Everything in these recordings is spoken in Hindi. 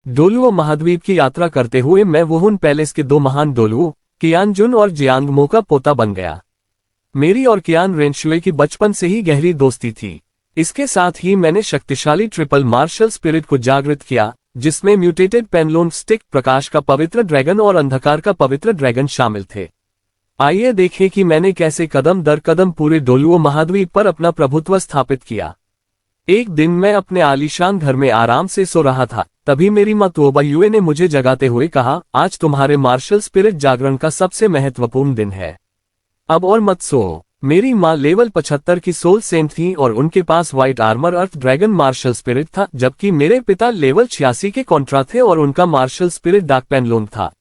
डोलुओ महाद्वीप की यात्रा करते हुए मैं वुहुन पैलेस के दो महान डोलुओ कियान जुन और जियांग मो का पोता बन गया। मेरी और कियान रेनशुए की बचपन से ही गहरी दोस्ती थी। इसके साथ ही मैंने शक्तिशाली ट्रिपल मार्शल स्पिरिट को जागृत किया, जिसमें म्यूटेटेड पेनलोन स्टिक, प्रकाश का पवित्र ड्रैगन और अंधकार का पवित्र ड्रैगन शामिल थे। आइए देखें कि मैंने कैसे कदम दर कदम पूरे डोलुओ महाद्वीप पर अपना प्रभुत्व स्थापित किया। एक दिन मैं अपने आलीशान घर में आराम से सो रहा था, तभी मेरी माँ तुओबायुए ने मुझे जगाते हुए कहा, आज तुम्हारे मार्शल स्पिरिट जागरण का सबसे महत्वपूर्ण दिन है, अब और मत सो। मेरी माँ लेवल 75 की सोल सेंट थी और उनके पास व्हाइट आर्मर अर्थ ड्रैगन मार्शल स्पिरिट था, जबकि मेरे पिता लेवल 86 के कॉन्ट्रा थे और उनका मार्शल स्पिरिट डार्क पेनलोन था।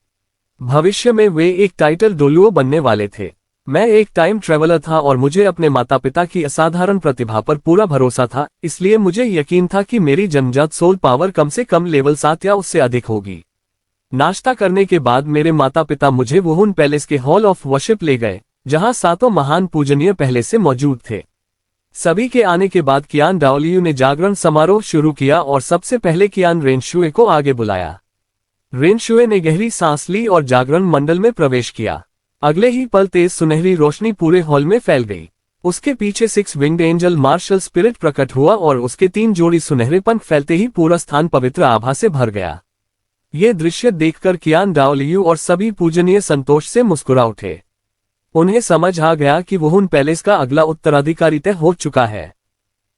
भविष्य में वे एक टाइटल डोलुओ बनने वाले थे। मैं एक टाइम ट्रेवलर था और मुझे अपने माता पिता की असाधारण प्रतिभा पर पूरा भरोसा था, इसलिए मुझे यकीन था कि मेरी जन्मजात सोल पावर कम से कम लेवल 7 या उससे अधिक होगी। नाश्ता करने के बाद मेरे माता पिता मुझे वुहुन पैलेस के हॉल ऑफ वर्शिप ले गए, जहां सातों महान पूजनीय पहले से मौजूद थे। सभी के आने के बाद कियान डाओलियू ने जागरण समारोह शुरू किया और सबसे पहले कियान रेनशुए को आगे बुलाया। रेनशुए ने गहरी सांस ली और जागरण मंडल में प्रवेश किया। अगले ही पल तेज सुनहरी रोशनी पूरे हॉल में फैल गई। उसके पीछे 6 विंग्ड एंजल मार्शल स्पिरिट प्रकट हुआ और उसके 3 जोड़ी सुनहरे पंख फैलते ही पूरा स्थान पवित्र आभा से भर गया। ये दृश्य देखकर कियान डाओलियू और सभी पूजनीय संतोष से मुस्कुरा उठे। उन्हें समझ आ गया कि वुहुन पैलेस का अगला उत्तराधिकारी तय हो चुका है।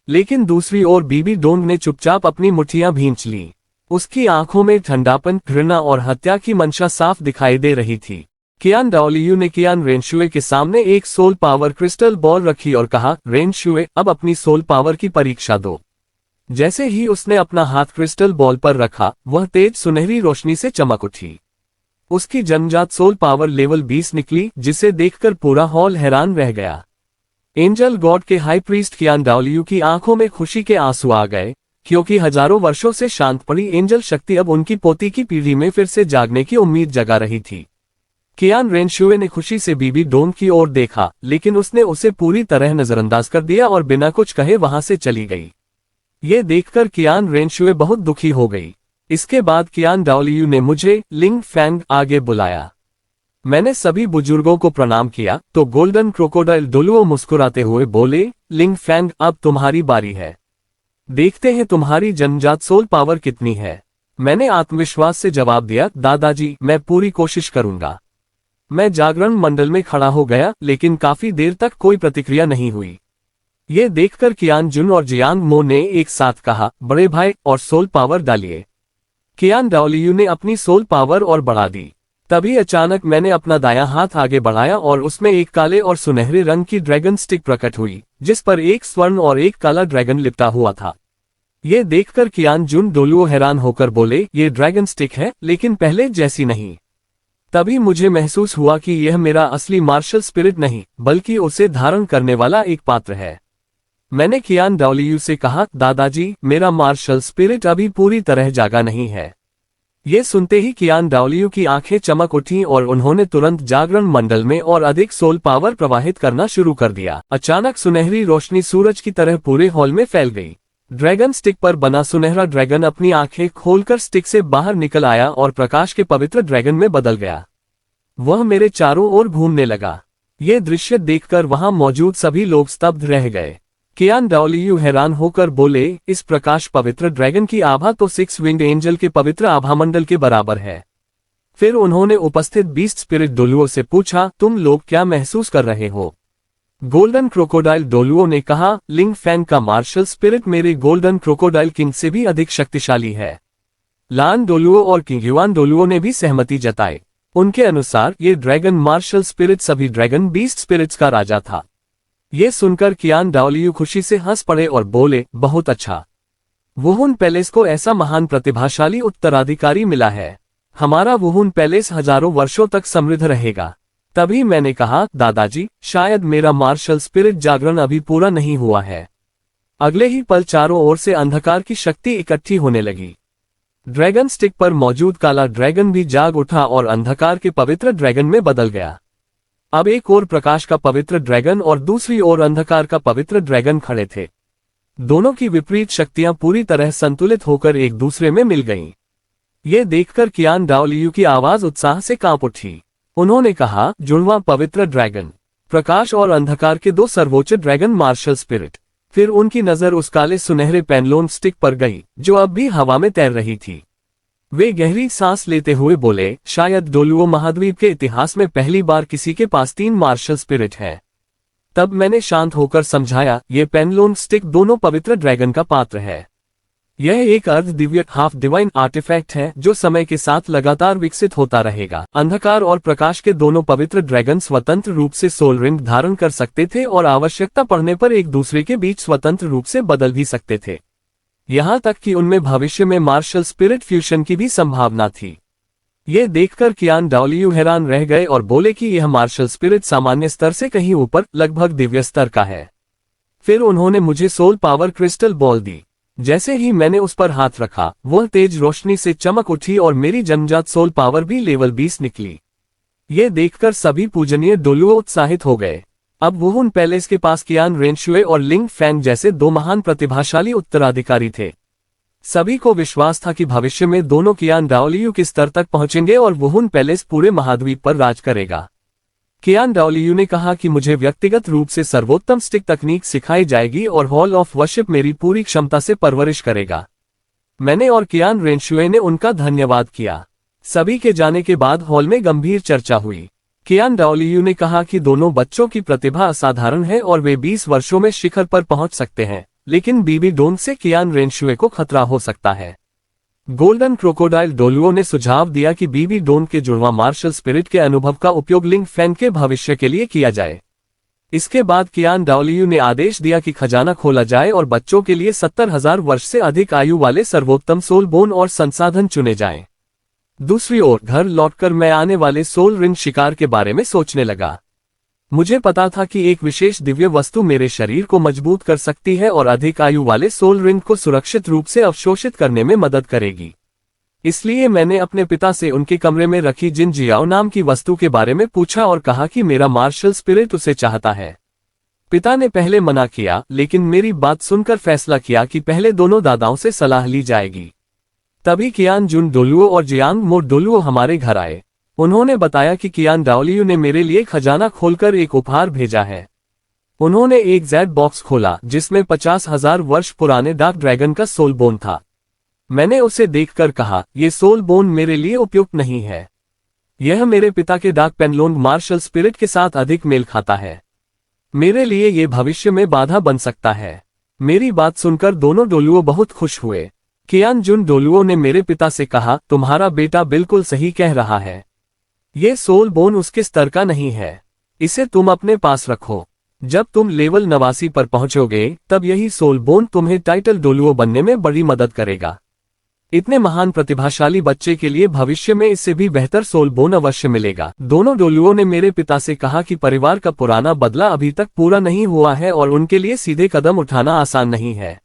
लेकिन दूसरी ओर बीबी डोंग ने चुपचाप अपनी मुट्ठियां भींच ली। उसकी आंखों में ठंडापन, घृणा और हत्या की मंशा साफ दिखाई दे रही थी। कियान डाओलियू ने कियान रेनशुए के सामने एक सोल पावर क्रिस्टल बॉल रखी और कहा, रेनशुए, अब अपनी सोल पावर की परीक्षा दो। जैसे ही उसने अपना हाथ क्रिस्टल बॉल पर रखा, वह तेज सुनहरी रोशनी से चमक उठी। उसकी जन्मजात सोल पावर लेवल 20 निकली, जिसे देखकर पूरा हॉल हैरान रह गया। एंजल गॉड के हाई प्रीस्ट कियान डाओलियू की आंखों में खुशी के आंसू आ गए, क्योंकि हजारों वर्षों से शांत पड़ी एंजल शक्ति अब उनकी पोती की पीढ़ी में फिर से जागने की उम्मीद जगा रही थी। कियान रेनशुए ने खुशी से बीबी डोंग की ओर देखा, लेकिन उसने उसे पूरी तरह नजरअंदाज कर दिया और बिना कुछ कहे वहां से चली गई। ये देखकर कियान रेनशुए बहुत दुखी हो गई। इसके बाद कियान डाओलियू ने मुझे लिंग फैंग आगे बुलाया। मैंने सभी बुजुर्गों को प्रणाम किया तो गोल्डन क्रोकोडाइल डोलुओ मुस्कुराते हुए बोले, लिंग फैंग, अब तुम्हारी बारी है। देखते हैं तुम्हारी जन्मजात सोल पावर कितनी है। मैंने आत्मविश्वास से जवाब दिया, दादाजी, मैं पूरी कोशिश करूंगा। मैं जागरण मंडल में खड़ा हो गया, लेकिन काफी देर तक कोई प्रतिक्रिया नहीं हुई। ये देखकर कियान जुन और जियांग मो ने एक साथ कहा, बड़े भाई, और सोल पावर डालिए। कियान डाओलियू ने अपनी सोल पावर और बढ़ा दी। तभी अचानक मैंने अपना दायां हाथ आगे बढ़ाया और उसमें एक काले और सुनहरे रंग की ड्रैगन स्टिक प्रकट हुई, जिस पर एक स्वर्ण और एक काला ड्रैगन लिपटा हुआ था। ये देखकर कियान जुन डोलुओ हैरान होकर बोले, ये ड्रैगन स्टिक है, लेकिन पहले जैसी नहीं। तभी मुझे महसूस हुआ कि यह मेरा असली मार्शल स्पिरिट नहीं, बल्कि उसे धारण करने वाला एक पात्र है। मैंने कियान डाओलियू से कहा, दादाजी, मेरा मार्शल स्पिरिट अभी पूरी तरह जागा नहीं है। ये सुनते ही कियान डाओलियू की आंखें चमक उठीं और उन्होंने तुरंत जागरण मंडल में और अधिक सोल पावर प्रवाहित करना शुरू कर दिया। अचानक सुनहरी रोशनी सूरज की तरह पूरे हॉल में फैल गई। ड्रैगन स्टिक पर बना सुनहरा ड्रैगन अपनी आंखें खोलकर स्टिक से बाहर निकल आया और प्रकाश के पवित्र ड्रैगन में बदल गया। वह मेरे चारों ओर घूमने लगा। ये दृश्य देखकर वहां मौजूद सभी लोग स्तब्ध रह गए। कियान डाओलियू हैरान होकर बोले, इस प्रकाश पवित्र ड्रैगन की आभा तो 6 विंग्ड एंजल के पवित्र आभामंडल के बराबर है। फिर उन्होंने उपस्थित बीस्ट स्पिरिट डोलुओ से पूछा, तुम लोग क्या महसूस कर रहे हो? गोल्डन क्रोकोडाइल डोलुओ ने कहा, लिंग फैंग का मार्शल स्पिरिट मेरे गोल्डन क्रोकोडाइल किंग से भी अधिक शक्तिशाली है। लान डोलुओ और किंग युआन डोलुओ ने भी सहमति जताई। उनके अनुसार ये ड्रैगन मार्शल स्पिरिट सभी ड्रैगन बीस्ट स्पिरिट्स का राजा था। ये सुनकर कियान डाओलियू खुशी से हंस पड़े और बोले, बहुत अच्छा। वुहुन पैलेस को ऐसा महान प्रतिभाशाली उत्तराधिकारी मिला है। हमारा वुहुन पैलेस हजारों वर्षों तक समृद्ध रहेगा। तभी मैंने कहा, दादाजी, शायद मेरा मार्शल स्पिरिट जागरण अभी पूरा नहीं हुआ है। अगले ही पल चारों ओर से अंधकार की शक्ति इकट्ठी होने लगी। ड्रैगन स्टिक पर मौजूद काला ड्रैगन भी जाग उठा और अंधकार के पवित्र ड्रैगन में बदल गया। अब एक ओर प्रकाश का पवित्र ड्रैगन और दूसरी ओर अंधकार का पवित्र ड्रैगन खड़े थे। दोनों की विपरीत शक्तियां पूरी तरह संतुलित होकर एक दूसरे में मिल गईं। ये देखकर कियान डाओलियू की आवाज उत्साह से कांप उठी। उन्होंने कहा, जुड़वां पवित्र ड्रैगन, प्रकाश और अंधकार के दो सर्वोच्च ड्रैगन मार्शल स्पिरिट। फिर उनकी नजर उस काले सुनहरे पेनलोन स्टिक पर गई जो अब भी हवा में तैर रही थी। वे गहरी सांस लेते हुए बोले, शायद डोलुओ महाद्वीप के इतिहास में पहली बार किसी के पास 3 मार्शल स्पिरिट है। तब मैंने शांत होकर समझाया, ये पेनलोन स्टिक दोनों पवित्र ड्रैगन का पात्र है। यह एक अर्ध दिव्य हाफ डिवाइन आर्टिफैक्ट है जो समय के साथ लगातार विकसित होता रहेगा। अंधकार और प्रकाश के दोनों पवित्र ड्रैगन स्वतंत्र रूप से सोल रिंग धारण कर सकते थे और आवश्यकता पड़ने पर एक दूसरे के बीच स्वतंत्र रूप से बदल भी सकते थे। यहाँ तक कि उनमें भविष्य में मार्शल स्पिरिट फ्यूशन की भी संभावना थी। ये देखकर कियान डाओलियू हैरान रह गए और बोले कि यह मार्शल स्पिरिट सामान्य स्तर से कहीं ऊपर, लगभग दिव्य स्तर का है। फिर उन्होंने मुझे सोल पावर क्रिस्टल बॉल दी। जैसे ही मैंने उस पर हाथ रखा, वह तेज रोशनी से चमक उठी और मेरी जन्मजात सोल पावर भी लेवल 20 निकली। ये देखकर सभी पूजनीय डोलुओ उत्साहित हो गए। अब वुहुन पैलेस के पास कियान रेनशुए और लिंग फैंग जैसे 2 महान प्रतिभाशाली उत्तराधिकारी थे। सभी को विश्वास था कि भविष्य में दोनों कियान डाओलियू के स्तर तक पहुंचेंगे और वुहुन पैलेस पूरे महाद्वीप पर राज करेगा। कियान डाओलियू ने कहा कि मुझे व्यक्तिगत रूप से सर्वोत्तम स्टिक तकनीक सिखाई जाएगी और हॉल ऑफ वर्शिप मेरी पूरी क्षमता से परवरिश करेगा। मैंने और कियान रेनशुए ने उनका धन्यवाद किया। सभी के जाने के बाद हॉल में गंभीर चर्चा हुई। कियान डाओलियू ने कहा कि दोनों बच्चों की प्रतिभा असाधारण है और वे 20 वर्षों में शिखर पर पहुंच सकते हैं, लेकिन बीबी डोन से कियान रेनशुए को खतरा हो सकता है। गोल्डन क्रोकोडाइल डोलुओ ने सुझाव दिया कि बीबी डोन के जुड़वा मार्शल स्पिरिट के अनुभव का उपयोग लिंग फैन के भविष्य के लिए किया जाए। इसके बाद कियान डाओलियू ने आदेश दिया कि खजाना खोला जाए और बच्चों के लिए 70,000 वर्ष से अधिक आयु वाले सर्वोत्तम सोल बोन और संसाधन चुने जाएं। दूसरी ओर घर लौटकर मैं आने वाले सोल रिंग शिकार के बारे में सोचने लगा। मुझे पता था कि एक विशेष दिव्य वस्तु मेरे शरीर को मजबूत कर सकती है और अधिक आयु वाले सोल रिंग को सुरक्षित रूप से अवशोषित करने में मदद करेगी। इसलिए मैंने अपने पिता से उनके कमरे में रखी जिन जियाओ नाम की वस्तु के बारे में पूछा और कहा कि मेरा मार्शल स्पिरिट उसे चाहता है। पिता ने पहले मना किया, लेकिन मेरी बात सुनकर फैसला किया कि पहले दोनों दादाओं से सलाह ली जाएगी। तभी कियान जुन डोलुओ और जियांग मो डोलुओ हमारे घर आए। उन्होंने बताया कि कियान डाओलियू ने मेरे लिए खजाना खोलकर एक उपहार भेजा है। उन्होंने एक जेड बॉक्स खोला जिसमें 50,000 वर्ष पुराने डार्क ड्रैगन का सोल बोन था। मैंने उसे देखकर कहा, ये सोल बोन मेरे लिए उपयुक्त नहीं है। यह मेरे पिता के डार्क पेनलोन मार्शल स्पिरिट के साथ अधिक मेल खाता है। मेरे लिए ये भविष्य में बाधा बन सकता है। मेरी बात सुनकर दोनों डोलुओ बहुत खुश हुए। कियान जुन डोलुओ ने मेरे पिता से कहा, तुम्हारा बेटा बिल्कुल सही कह रहा है। ये सोल बोन उसके स्तर का नहीं है। इसे तुम अपने पास रखो। जब तुम लेवल 89 पर पहुंचोगे तब यही सोल बोन तुम्हें टाइटल डोलुओ बनने में बड़ी मदद करेगा। इतने महान प्रतिभाशाली बच्चे के लिए भविष्य में इससे भी बेहतर सोल बोन अवश्य मिलेगा। दोनों डोलुओं ने मेरे पिता से कहा कि परिवार का पुराना बदला अभी तक पूरा नहीं हुआ है और उनके लिए सीधे कदम उठाना आसान नहीं है।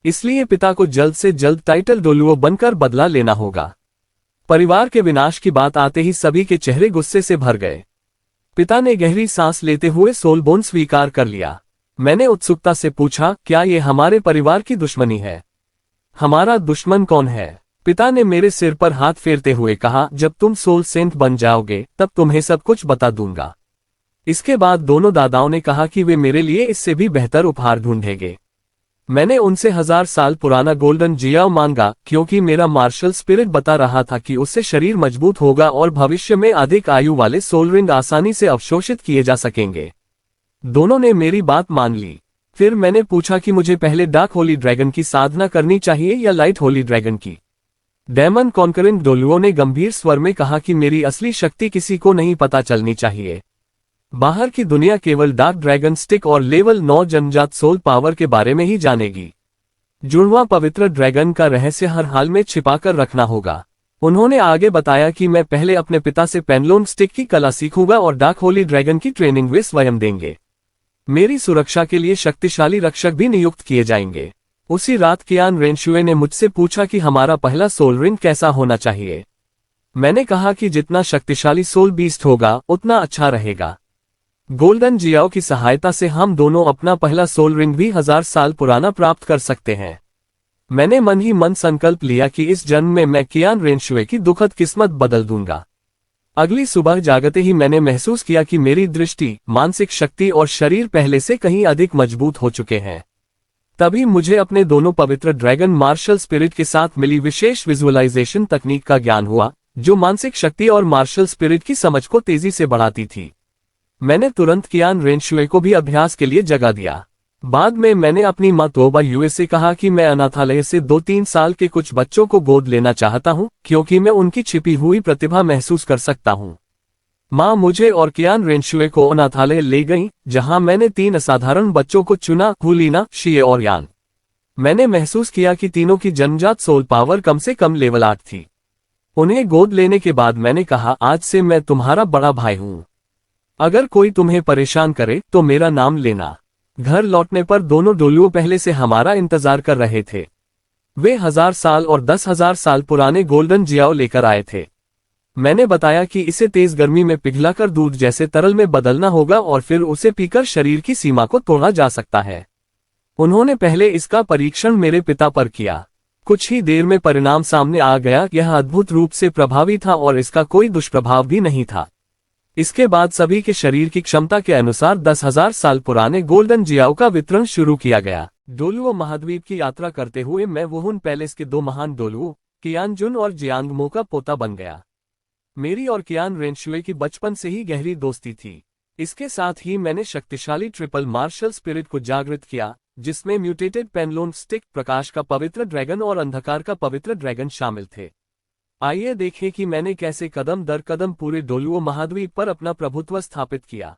इसलिए पिता को जल्द से जल्द टाइटल डोलुओ बनकर बदला लेना होगा। परिवार के विनाश की बात आते ही सभी के चेहरे गुस्से से भर गए। पिता ने गहरी सांस लेते हुए सोल बोन स्वीकार कर लिया। मैंने उत्सुकता से पूछा, क्या ये हमारे परिवार की दुश्मनी है? हमारा दुश्मन कौन है? पिता ने मेरे सिर पर हाथ फेरते हुए कहा, जब तुम सोल सेंट बन जाओगे तब तुम्हें सब कुछ बता दूंगा। इसके बाद दोनों दादाओं ने कहा कि वे मेरे लिए इससे भी बेहतर उपहार ढूंढेंगे। मैंने उनसे 1000 साल पुराना गोल्डन जियाओ मांगा, क्योंकि मेरा मार्शल स्पिरिट बता रहा था कि उससे शरीर मजबूत होगा और भविष्य में अधिक आयु वाले सोल रिंग आसानी से अवशोषित किए जा सकेंगे। दोनों ने मेरी बात मान ली। फिर मैंने पूछा कि मुझे पहले डार्क होली ड्रैगन की साधना करनी चाहिए या लाइट होली ड्रैगन की। डेमन कॉन्करिंग डोलुओ ने गंभीर स्वर में कहा कि मेरी असली शक्ति किसी को नहीं पता चलनी चाहिए। बाहर की दुनिया केवल डार्क ड्रैगन स्टिक और लेवल 9 जन्मजात सोल पावर के बारे में ही जानेगी। जुड़वां पवित्र ड्रैगन का रहस्य हर हाल में छिपाकर रखना होगा। उन्होंने आगे बताया कि मैं पहले अपने पिता से पेनलोन स्टिक की कला सीखूंगा और डार्क होली ड्रैगन की ट्रेनिंग वे स्वयं देंगे। मेरी सुरक्षा के लिए शक्तिशाली रक्षक भी नियुक्त किए जाएंगे। उसी रात कियान रेनशुए ने मुझसे पूछा कि हमारा पहला सोल रिंग कैसा होना चाहिए। मैंने कहा कि जितना शक्तिशाली सोल बीस्ट होगा उतना अच्छा रहेगा। गोल्डन जियाओ की सहायता से हम दोनों अपना पहला सोल रिंग भी 1000 साल पुराना प्राप्त कर सकते हैं। मैंने मन ही मन संकल्प लिया कि इस जन्म में मैं कियान रेनशुए की दुखद किस्मत बदल दूंगा। अगली सुबह जागते ही मैंने महसूस किया कि मेरी दृष्टि, मानसिक शक्ति और शरीर पहले से कहीं अधिक मजबूत हो चुके हैं। तभी मुझे अपने दोनों पवित्र ड्रैगन मार्शल स्पिरिट के साथ मिली विशेष विजुअलाइजेशन तकनीक का ज्ञान हुआ, जो मानसिक शक्ति और मार्शल स्पिरिट की समझ को तेजी से बढ़ाती थी। मैंने तुरंत कियान रेनशुए को भी अभ्यास के लिए जगह दिया। बाद में मैंने अपनी मां तोबा युए से कहा कि मैं अनाथालय से 2-3 साल के कुछ बच्चों को गोद लेना चाहता हूं, क्योंकि मैं उनकी छिपी हुई प्रतिभा महसूस कर सकता हूं। मां मुझे और कियान रेनशुए को अनाथालय ले गईं, जहां मैंने 3 असाधारण बच्चों को चुना, हुलीना, शिए और यान। मैंने महसूस किया कि तीनों की जन्मजात सोल पावर कम से कम लेवल 8 थी। उन्हें गोद लेने के बाद मैंने कहा, आज से मैं तुम्हारा बड़ा भाई हूं। अगर कोई तुम्हें परेशान करे तो मेरा नाम लेना। घर लौटने पर दोनों डोलुओं पहले से हमारा इंतजार कर रहे थे। वे 1000 साल और 10,000 साल पुराने गोल्डन जियाओ लेकर आए थे। मैंने बताया कि इसे तेज गर्मी में पिघलाकर दूध जैसे तरल में बदलना होगा और फिर उसे पीकर शरीर की सीमा को तोड़ा जा सकता है। उन्होंने पहले इसका परीक्षण मेरे पिता पर किया। कुछ ही देर में परिणाम सामने आ गया। यह अद्भुत रूप से प्रभावी था और इसका कोई दुष्प्रभाव भी नहीं था। इसके बाद सभी के शरीर की क्षमता के अनुसार 10,000 साल पुराने गोल्डन जियाओ का वितरण शुरू किया गया। डोलुओ महाद्वीप की यात्रा करते हुए मैं वुहुन पैलेस के 2 महान डोलुओं, कियान जुन और जियांगमो का पोता बन गया। मेरी और कियान रेनशुए की बचपन से ही गहरी दोस्ती थी। इसके साथ ही मैंने शक्तिशाली ट्रिपल मार्शल स्पिरिट को जागृत किया, जिसमें म्यूटेटेड पेनलोन स्टिक, प्रकाश का पवित्र ड्रैगन और अंधकार का पवित्र ड्रैगन शामिल थे। आइए देखें कि मैंने कैसे कदम दर कदम पूरे डोलुओ महाद्वीप पर अपना प्रभुत्व स्थापित किया।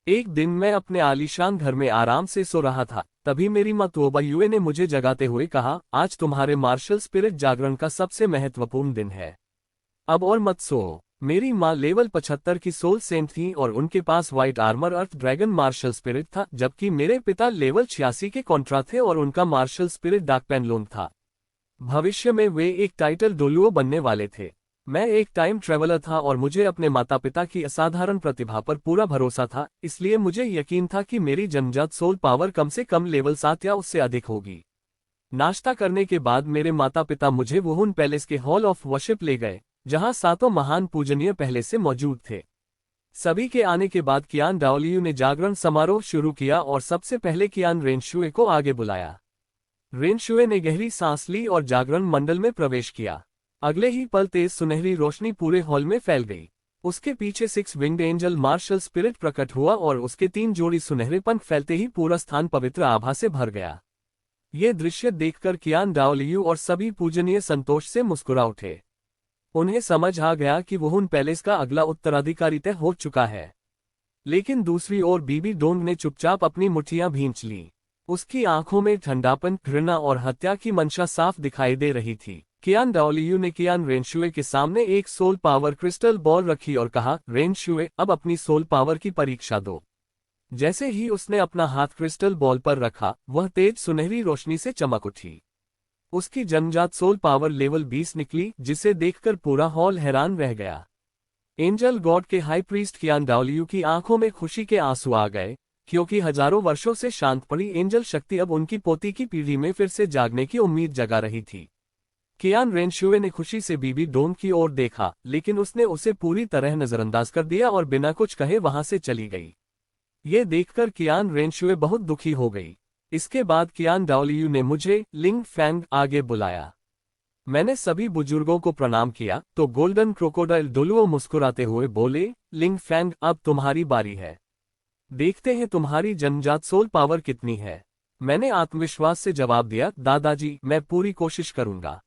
एक दिन मैं अपने आलीशान घर में आराम से सो रहा था, तभी मेरी मां तोबा युए ने मुझे जगाते हुए कहा, आज तुम्हारे मार्शल स्पिरिट जागरण का सबसे महत्वपूर्ण दिन है। अब और मत सो। मेरी मां लेवल 75 की सोल सेंट थी और उनके पास व्हाइट आर्मर अर्थ ड्रैगन मार्शल स्पिरिट था, जबकि मेरे पिता लेवल 86 के कॉन्ट्रा थे और उनका मार्शल स्पिरिट डार्क पेनलोन था। भविष्य में वे एक टाइटल डोलुओ बनने वाले थे। मैं एक टाइम ट्रेवलर था और मुझे अपने माता पिता की असाधारण प्रतिभा पर पूरा भरोसा था, इसलिए मुझे यकीन था कि मेरी जन्मजात सोल पावर कम से कम लेवल 7 या उससे अधिक होगी। नाश्ता करने के बाद मेरे माता पिता मुझे वुहुन पैलेस के हॉल ऑफ वर्शिप ले गए, जहां 7 महान पूजनीय पहले से मौजूद थे। सभी के आने के बाद कियान डाओलियू ने जागरण समारोह शुरू किया और सबसे पहले कियान रेनशुए को आगे बुलाया। रेनशुए ने गहरी सांस ली और जागरण मंडल में प्रवेश किया। अगले ही पल तेज सुनहरी रोशनी पूरे हॉल में फैल गई। उसके पीछे 6 विंग्ड एंजल मार्शल स्पिरिट प्रकट हुआ और उसके 3 जोड़ी सुनहरे पंख फैलते ही पूरा स्थान पवित्र आभा से भर गया। ये दृश्य देखकर कियान डाओलियू और सभी पूजनीय संतोष से मुस्कुरा उठे। उन्हें समझ आ गया कि वुहुन पैलेस का अगला उत्तराधिकारी तय हो चुका है। लेकिन दूसरी ओर बीबी डोंग ने चुपचाप अपनी मुट्ठियां भींच लीं। उसकी आंखों में ठंडापन, घृणा और हत्या की मंशा साफ दिखाई दे रही थी। कियान डाओलियू ने कियान रेनशुए के सामने एक सोल पावर क्रिस्टल बॉल रखी और कहा, रेनशुए, अब अपनी सोल पावर की परीक्षा दो। जैसे ही उसने अपना हाथ क्रिस्टल बॉल पर रखा, वह तेज सुनहरी रोशनी से चमक उठी। उसकी जन्मजात सोल पावर लेवल 20 निकली, जिसे देखकर पूरा हॉल हैरान रह गया। एंजल गॉड के हाई प्रीस्ट कियान डाओलियू की आंखों में खुशी के आंसू आ गए, क्योंकि हजारों वर्षों से शांत पड़ी एंजल शक्ति अब उनकी पोती की पीढ़ी में फिर से जागने की उम्मीद जगा रही थी। कियान रेनशुए ने खुशी से बीबी डोंग की ओर देखा, लेकिन उसने उसे पूरी तरह नजरअंदाज कर दिया और बिना कुछ कहे वहां से चली गई। ये देखकर कियान रेनशुए बहुत दुखी हो गई। इसके बाद कियान डाओलियू ने मुझे, लिंग फैंग, आगे बुलाया। मैंने सभी बुजुर्गों को प्रणाम किया तो गोल्डन क्रोकोडाइल डोलुओ मुस्कुराते हुए बोले, लिंग फैंग, अब तुम्हारी बारी है। देखते हैं तुम्हारी जन्मजात सोल पावर कितनी है। मैंने आत्मविश्वास से जवाब दिया, दादाजी, मैं पूरी कोशिश करूंगा।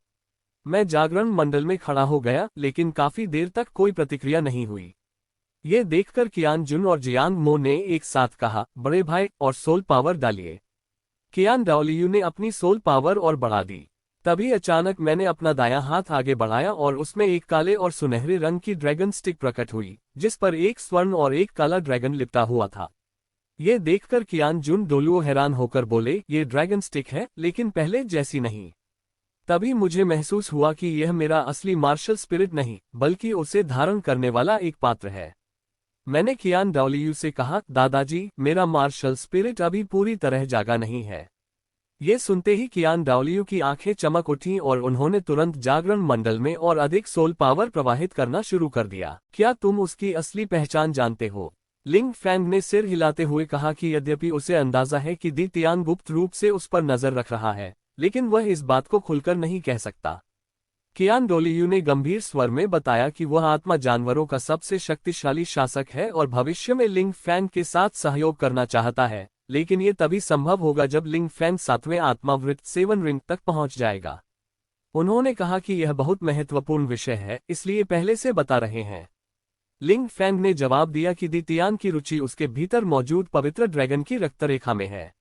मैं जागरण मंडल में खड़ा हो गया, लेकिन काफी देर तक कोई प्रतिक्रिया नहीं हुई। ये देखकर कियान जुन और जियांग मो ने एक साथ कहा, बड़े भाई, और सोल पावर डालिए। कियान डाओलियू ने अपनी सोल पावर और बढ़ा दी। तभी अचानक मैंने अपना दायां हाथ आगे बढ़ाया और उसमें एक काले और सुनहरे रंग की ड्रैगन स्टिक प्रकट हुई, जिस पर एक स्वर्ण और एक काला ड्रैगन लिपटा हुआ था। ये देखकर कियान जुन डोलुओ हैरान होकर बोले, ये ड्रैगन स्टिक है, लेकिन पहले जैसी नहीं। तभी मुझे महसूस हुआ कि यह मेरा असली मार्शल स्पिरिट नहीं, बल्कि उसे धारण करने वाला एक पात्र है। मैंने कियान डाओलियू से कहा, दादाजी, मेरा मार्शल स्पिरिट अभी पूरी तरह जागा नहीं है। ये सुनते ही कियान डाओलियू की आंखें चमक उठीं और उन्होंने तुरंत जागरण मंडल में और अधिक सोल पावर प्रवाहित करना शुरू कर दिया। क्या तुम उसकी असली पहचान जानते हो? लिंग फैंग ने सिर हिलाते हुए कहा कि यद्यपि उसे अंदाजा है कि दी तियान गुप्त रूप से उस पर नजर रख रहा है, लेकिन वह इस बात को खुलकर नहीं कह सकता। कियान डोलियू ने गंभीर स्वर में बताया कि वह आत्मा जानवरों का सबसे शक्तिशाली शासक है और भविष्य में लिंग फैंग के साथ सहयोग करना चाहता है, लेकिन ये तभी संभव होगा जब लिंग फैंग 7वें आत्मावृत्त 7 रिंग तक पहुंच जाएगा। उन्होंने कहा कि यह बहुत महत्वपूर्ण विषय है, इसलिए पहले से बता रहे हैं। लिंग फैंग ने जवाब दिया कि दी तियान की रुचि उसके भीतर मौजूद पवित्र ड्रैगन की रक्तरेखा में है।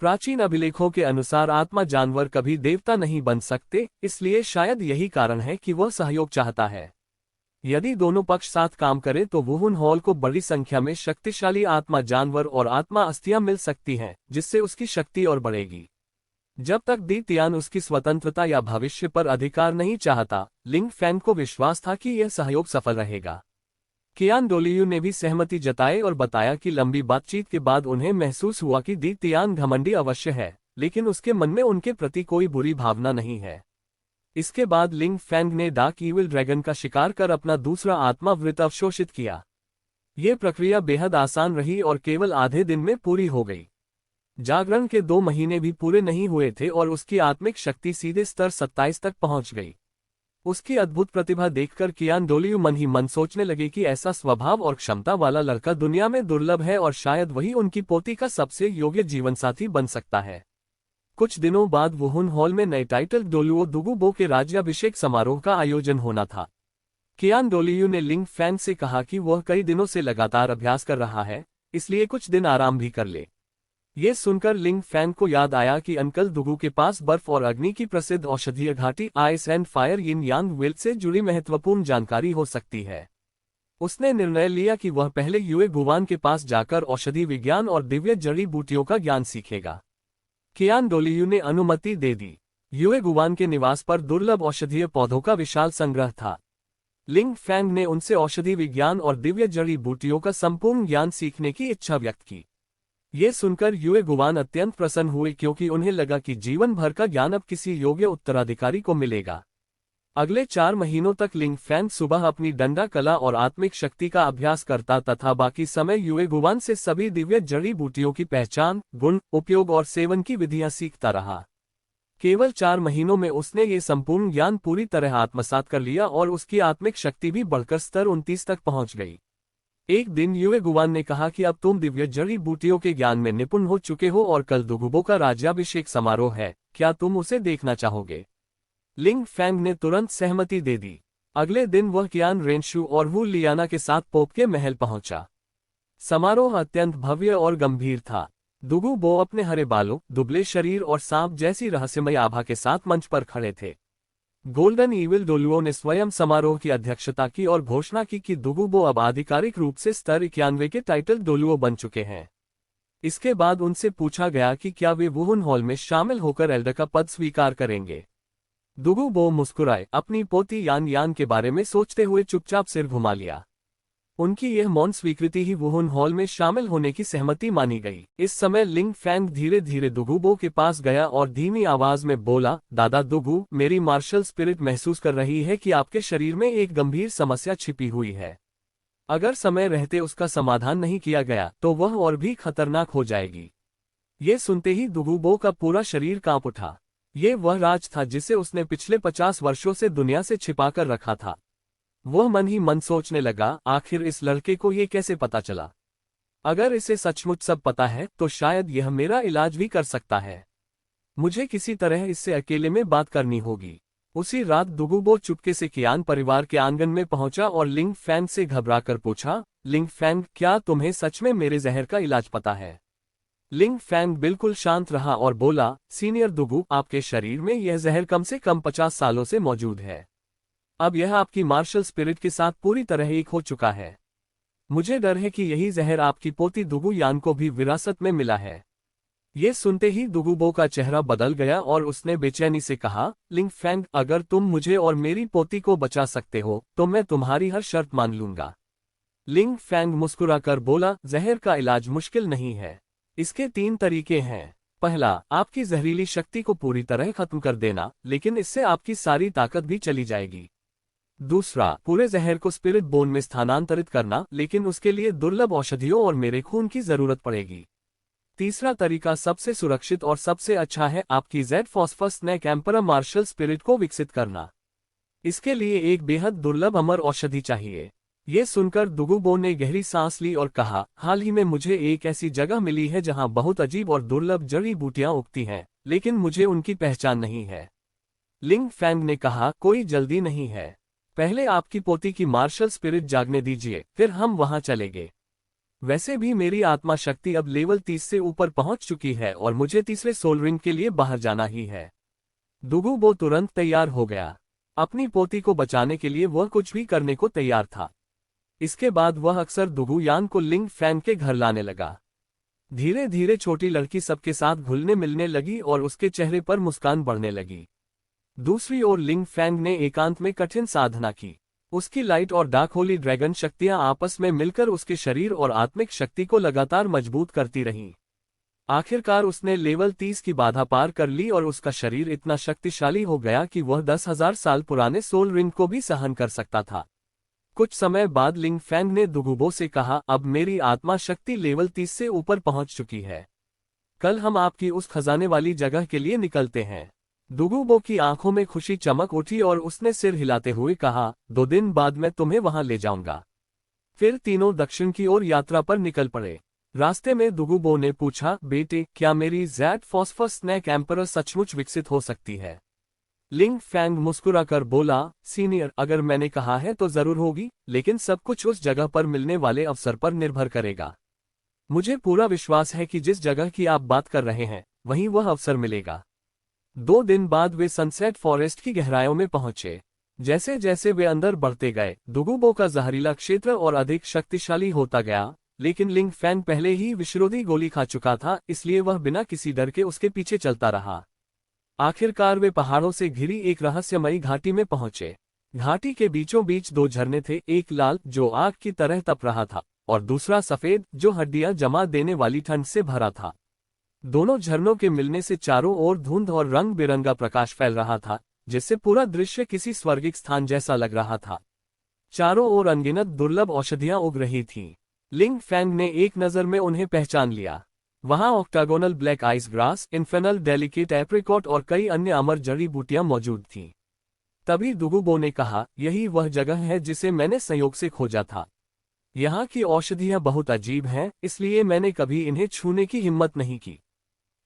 प्राचीन अभिलेखों के अनुसार आत्मा जानवर कभी देवता नहीं बन सकते, इसलिए शायद यही कारण है कि वह सहयोग चाहता है। यदि दोनों पक्ष साथ काम करें तो वुहुन हॉल को बड़ी संख्या में शक्तिशाली आत्मा जानवर और आत्मा अस्थियां मिल सकती हैं, जिससे उसकी शक्ति और बढ़ेगी। जब तक दी तियान उसकी स्वतंत्रता या भविष्य पर अधिकार नहीं चाहता, लिंग फैंग को विश्वास था कि यह सहयोग सफल रहेगा। कियान डोलियू ने भी सहमति जताई और बताया कि लंबी बातचीत के बाद उन्हें महसूस हुआ कि दी तियान घमंडी अवश्य है, लेकिन उसके मन में उनके प्रति कोई बुरी भावना नहीं है। इसके बाद लिंग फैंग ने डार्क ईविल ड्रैगन का शिकार कर अपना दूसरा आत्मावृत्त अवशोषित किया। ये प्रक्रिया बेहद आसान रही और केवल आधे दिन में पूरी हो गई। जागरण के 2 महीने भी पूरे नहीं हुए थे और उसकी आत्मिक शक्ति सीधे स्तर 27 तक पहुंच गई। उसकी अद्भुत प्रतिभा देखकर कियान डोलियू मन ही मन सोचने लगे कि ऐसा स्वभाव और क्षमता वाला लड़का दुनिया में दुर्लभ है और शायद वही उनकी पोती का सबसे योग्य जीवनसाथी बन सकता है। कुछ दिनों बाद वुहुन हॉल में नए टाइटल डोलुओ दुगुबो के राज्याभिषेक समारोह का आयोजन होना था। कियान डोलियू ने लिंग फैंग से कहा कि वह कई दिनों से लगातार अभ्यास कर रहा है, इसलिए कुछ दिन आराम भी कर ले। ये सुनकर लिंग फैंग को याद आया कि अंकल दुगु के पास बर्फ और अग्नि की प्रसिद्ध औषधीय घाटी ice and fire yin yang wild से जुड़ी महत्वपूर्ण जानकारी हो सकती है। उसने निर्णय लिया कि वह पहले युए गुवान के पास जाकर औषधि विज्ञान और दिव्य जड़ी बूटियों का ज्ञान सीखेगा। कियान डोलियू ने अनुमति दे दी। युए गुवान के निवास पर दुर्लभ औषधीय पौधों का विशाल संग्रह था। लिंग फैंग ने उनसे औषधि विज्ञान और दिव्य जड़ी बूटियों का संपूर्ण ज्ञान सीखने की इच्छा व्यक्त की। ये सुनकर युए गुवान अत्यंत प्रसन्न हुए क्योंकि उन्हें लगा कि जीवन भर का ज्ञान अब किसी योग्य उत्तराधिकारी को मिलेगा। अगले 4 महीनों तक लिंग फैंग सुबह अपनी डंडा कला और आत्मिक शक्ति का अभ्यास करता तथा बाकी समय युए गुवान से सभी दिव्य जड़ी बूटियों की पहचान, गुण, उपयोग और सेवन की विधियां सीखता रहा। केवल 4 महीनों में उसने ये संपूर्ण ज्ञान पूरी तरह आत्मसात कर लिया और उसकी आत्मिक शक्ति भी बढ़कर स्तर 29 तक पहुंच गई। एक दिन युए गुवान ने कहा कि अब तुम दिव्य जड़ी बूटियों के ज्ञान में निपुण हो चुके हो और कल दुगुबो का राज्याभिषेक समारोह है, क्या तुम उसे देखना चाहोगे? लिंग फैंग ने तुरंत सहमति दे दी। अगले दिन वह कियान रेनशु और वू लियाना के साथ पोप के महल पहुंचा। समारोह अत्यंत भव्य और गंभीर था। दुगुबो अपने हरे बालों, दुबले शरीर और सांप जैसी रहस्यमय आभा के साथ मंच पर खड़े थे। गोल्डन ईविल डोलुओ ने स्वयं समारोह की अध्यक्षता की और घोषणा की कि दुगुबो अब आधिकारिक रूप से स्तर 91 के टाइटल डोलुओ बन चुके हैं। इसके बाद उनसे पूछा गया कि क्या वे वुहुन हॉल में शामिल होकर एल्डर का पद स्वीकार करेंगे। दुगुबो मुस्कुराए, अपनी पोती यान यान के बारे में सोचते हुए चुपचाप सिर घुमा लिया। उनकी यह मौन स्वीकृति ही वुहुन हॉल में शामिल होने की सहमति मानी गई। इस समय लिंग फैंग धीरे धीरे दुगुबो के पास गया और धीमी आवाज में बोला, दादा दुगु, मेरी मार्शल स्पिरिट महसूस कर रही है कि आपके शरीर में एक गंभीर समस्या छिपी हुई है। अगर समय रहते उसका समाधान नहीं किया गया तो वह और भी खतरनाक हो जाएगी। ये सुनते ही दुगुबो का पूरा शरीर कांप उठा। ये वह राज था जिसे उसने पिछले 50 वर्षों से दुनिया से छिपाकर रखा था। वह मन ही मन सोचने लगा, आखिर इस लड़के को ये कैसे पता चला? अगर इसे सचमुच सब पता है तो शायद यह मेरा इलाज भी कर सकता है। मुझे किसी तरह इससे अकेले में बात करनी होगी। उसी रात दुगुबो चुपके से कियान परिवार के आंगन में पहुंचा और लिंग फैंग से घबराकर पूछा, लिंग फैंग, क्या तुम्हें सच में मेरे जहर का इलाज पता है? लिंग फैंग बिल्कुल शांत रहा और बोला, सीनियर दुगु, आपके शरीर में यह जहर कम से कम 50 सालों से मौजूद है। अब यह आपकी मार्शल स्पिरिट के साथ पूरी तरह एक हो चुका है। मुझे डर है कि यही जहर आपकी पोती दुगु यान को भी विरासत में मिला है। ये सुनते ही दुगुबो का चेहरा बदल गया और उसने बेचैनी से कहा, लिंग फैंग, अगर तुम मुझे और मेरी पोती को बचा सकते हो तो मैं तुम्हारी हर शर्त मान लूंगा। लिंग फैंग मुस्कुराकर बोला, जहर का इलाज मुश्किल नहीं है। इसके 3 तरीके हैं। पहला, आपकी जहरीली शक्ति को पूरी तरह खत्म कर देना, लेकिन इससे आपकी सारी ताकत भी चली जाएगी। दूसरा, पूरे जहर को स्पिरिट बोन में स्थानांतरित करना, लेकिन उसके लिए दुर्लभ औषधियों और मेरे खून की जरूरत पड़ेगी। तीसरा तरीका सबसे सुरक्षित और सबसे अच्छा है, आपकी जेड फॉस्फस स्नेक एम्परर मार्शल स्पिरिट को विकसित करना। इसके लिए एक बेहद दुर्लभ अमर औषधि चाहिए। ये सुनकर दुगुबो ने गहरी सांस ली और कहा, हाल ही में मुझे एक ऐसी जगह मिली है जहां बहुत अजीब और दुर्लभ जड़ी बूटियां उगती हैं, लेकिन मुझे उनकी पहचान नहीं है। लिंग फैंग ने कहा, कोई जल्दी नहीं है, पहले आपकी पोती की मार्शल स्पिरिट जागने दीजिए, फिर हम वहां चलेंगे। वैसे भी मेरी आत्मा शक्ति अब लेवल 30 से ऊपर पहुंच चुकी है और मुझे तीसरे सोल रिंग के लिए बाहर जाना ही है। दुगुबो तुरंत तैयार हो गया। अपनी पोती को बचाने के लिए वह कुछ भी करने को तैयार था। इसके बाद वह अक्सर दुगुयान को लिंग फैंग के घर लाने लगा। धीरे धीरे छोटी लड़की सबके साथ घुलने मिलने लगी और उसके चेहरे पर मुस्कान बढ़ने लगी। दूसरी ओर लिंग फैंग ने एकांत में कठिन साधना की। उसकी लाइट और डार्क होली ड्रैगन शक्तियां आपस में मिलकर उसके शरीर और आत्मिक शक्ति को लगातार मजबूत करती रहीं। आखिरकार उसने लेवल 30 की बाधा पार कर ली और उसका शरीर इतना शक्तिशाली हो गया कि वह 10,000 साल पुराने सोल रिंग को भी सहन कर सकता था। कुछ समय बाद लिंग फैंग ने दुगुबो से कहा, अब मेरी आत्मा शक्ति लेवल 30 से ऊपर पहुंच चुकी है। कल हम आपकी उस खजाने वाली जगह के लिए निकलते हैं। दुगुबो की आंखों में खुशी चमक उठी और उसने सिर हिलाते हुए कहा, 2 दिन बाद मैं तुम्हें वहां ले जाऊंगा। फिर तीनों दक्षिण की ओर यात्रा पर निकल पड़े। रास्ते में दुगुबो ने पूछा, बेटे, क्या मेरी जेड फॉस्फस स्नेक एम्परर सचमुच विकसित हो सकती है? लिंग फैंग मुस्कुराकर बोला, सीनियर, अगर मैंने कहा है तो जरूर होगी, लेकिन सब कुछ उस जगह पर मिलने वाले अवसर पर निर्भर करेगा। मुझे पूरा विश्वास है कि जिस जगह की आप बात कर रहे हैं वहीं वह अवसर मिलेगा। 2 दिन बाद वे सनसेट फॉरेस्ट की गहराइयों में पहुंचे। जैसे जैसे वे अंदर बढ़ते गए, दुगुबो का जहरीला क्षेत्र और अधिक शक्तिशाली होता गया, लेकिन लिंग फैंग पहले ही विषरोधी गोली खा चुका था, इसलिए वह बिना किसी डर के उसके पीछे चलता रहा। आखिरकार वे पहाड़ों से घिरी एक रहस्यमयी घाटी में पहुंचे। घाटी के बीचों बीच 2 झरने थे, एक लाल जो आग की तरह तप रहा था और दूसरा सफेद जो हड्डियां जमा देने वाली ठंड से भरा था। दोनों झरनों के मिलने से चारों ओर धुंध और रंग बिरंगा प्रकाश फैल रहा था, जिससे पूरा दृश्य किसी स्वर्गिक स्थान जैसा लग रहा था। चारों ओर अनगिनत दुर्लभ औषधियां उग रही थीं। लिंग फैंग ने एक नजर में उन्हें पहचान लिया। वहां octagonal black ice grass, infernal delicate apricot और कई अन्य अमर जड़ी बूटियां मौजूद थीं। तभी दुगुबो ने कहा, यही वह जगह है जिसे मैंने संयोग से खोजा था। यहाँ की औषधियां बहुत अजीब हैं, इसलिए मैंने कभी इन्हें छूने की हिम्मत नहीं की।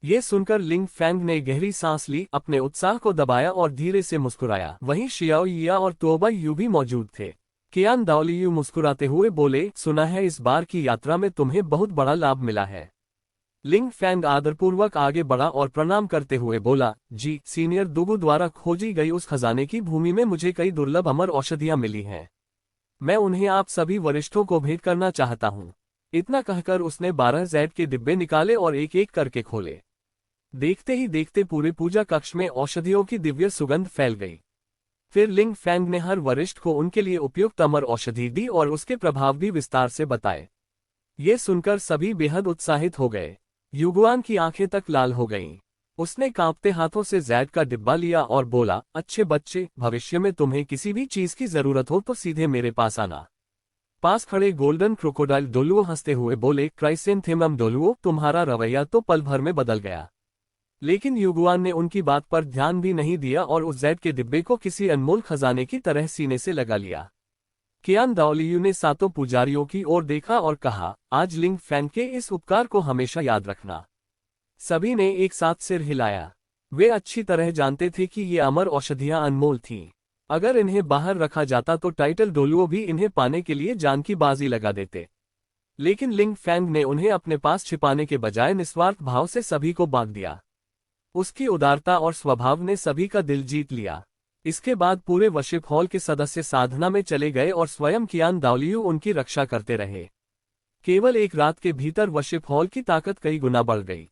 ये सुनकर लिंग फैंग ने गहरी सांस ली, अपने उत्साह को दबाया और धीरे से मुस्कुराया। वहीं शियाओ यिया और तोबा यू भी मौजूद थे। कियान दाओलियू मुस्कुराते हुए बोले, सुना है इस बार की यात्रा में तुम्हें बहुत बड़ा लाभ मिला है। लिंग फैंग आदरपूर्वक आगे बढ़ा और प्रणाम करते हुए बोला, जी सीनियर, दुगु द्वारा खोजी गई उस खजाने की भूमि में मुझे कई दुर्लभ अमर औषधियां मिली हैं। मैं उन्हें आप सभी वरिष्ठों को भेंट करना चाहता हूं। इतना कहकर उसने 12 जेड के डिब्बे निकाले और एक एक करके खोले। देखते ही देखते पूरे पूजा कक्ष में औषधियों की दिव्य सुगंध फैल गई। फिर लिंग फैंग ने हर वरिष्ठ को उनके लिए उपयुक्त अमर औषधि दी और उसके प्रभाव भी विस्तार से बताए। ये सुनकर सभी बेहद उत्साहित हो गए। युगुआन की आंखें तक लाल हो गईं। उसने कांपते हाथों से जैड का डिब्बा लिया और बोला, अच्छे बच्चे, भविष्य में तुम्हें किसी भी चीज की जरूरत हो तो सीधे मेरे पास आना। पास खड़े गोल्डन क्रोकोडाइल डोलुओ हंसते हुए बोले, क्राइसेंथेमम डोलुओ, तुम्हारा रवैया तो पल भर में बदल गया। लेकिन युगुआन ने उनकी बात पर ध्यान भी नहीं दिया और उस जैड के डिब्बे को किसी अनमोल खजाने की तरह सीने से लगा लिया। कियान दाओलियू ने सातों पुजारियों की ओर देखा और कहा, आज लिंग फैंग के इस उपकार को हमेशा याद रखना। सभी ने एक साथ सिर हिलाया। वे अच्छी तरह जानते थे कि ये अमर औषधियां अनमोल थीं। अगर इन्हें बाहर रखा जाता तो टाइटल डोलुओ भी इन्हें पाने के लिए जान की बाजी लगा देते। लेकिन लिंग फैंग ने उन्हें अपने पास छिपाने के बजाय निस्वार्थ भाव से सभी को बांट दिया। उसकी उदारता और स्वभाव ने सभी का दिल जीत लिया। इसके बाद पूरे वर्शिप हॉल के सदस्य साधना में चले गए और स्वयं कियान दाओलियू उनकी रक्षा करते रहे। केवल एक रात के भीतर वर्शिप हॉल की ताकत कई गुना बढ़ गई।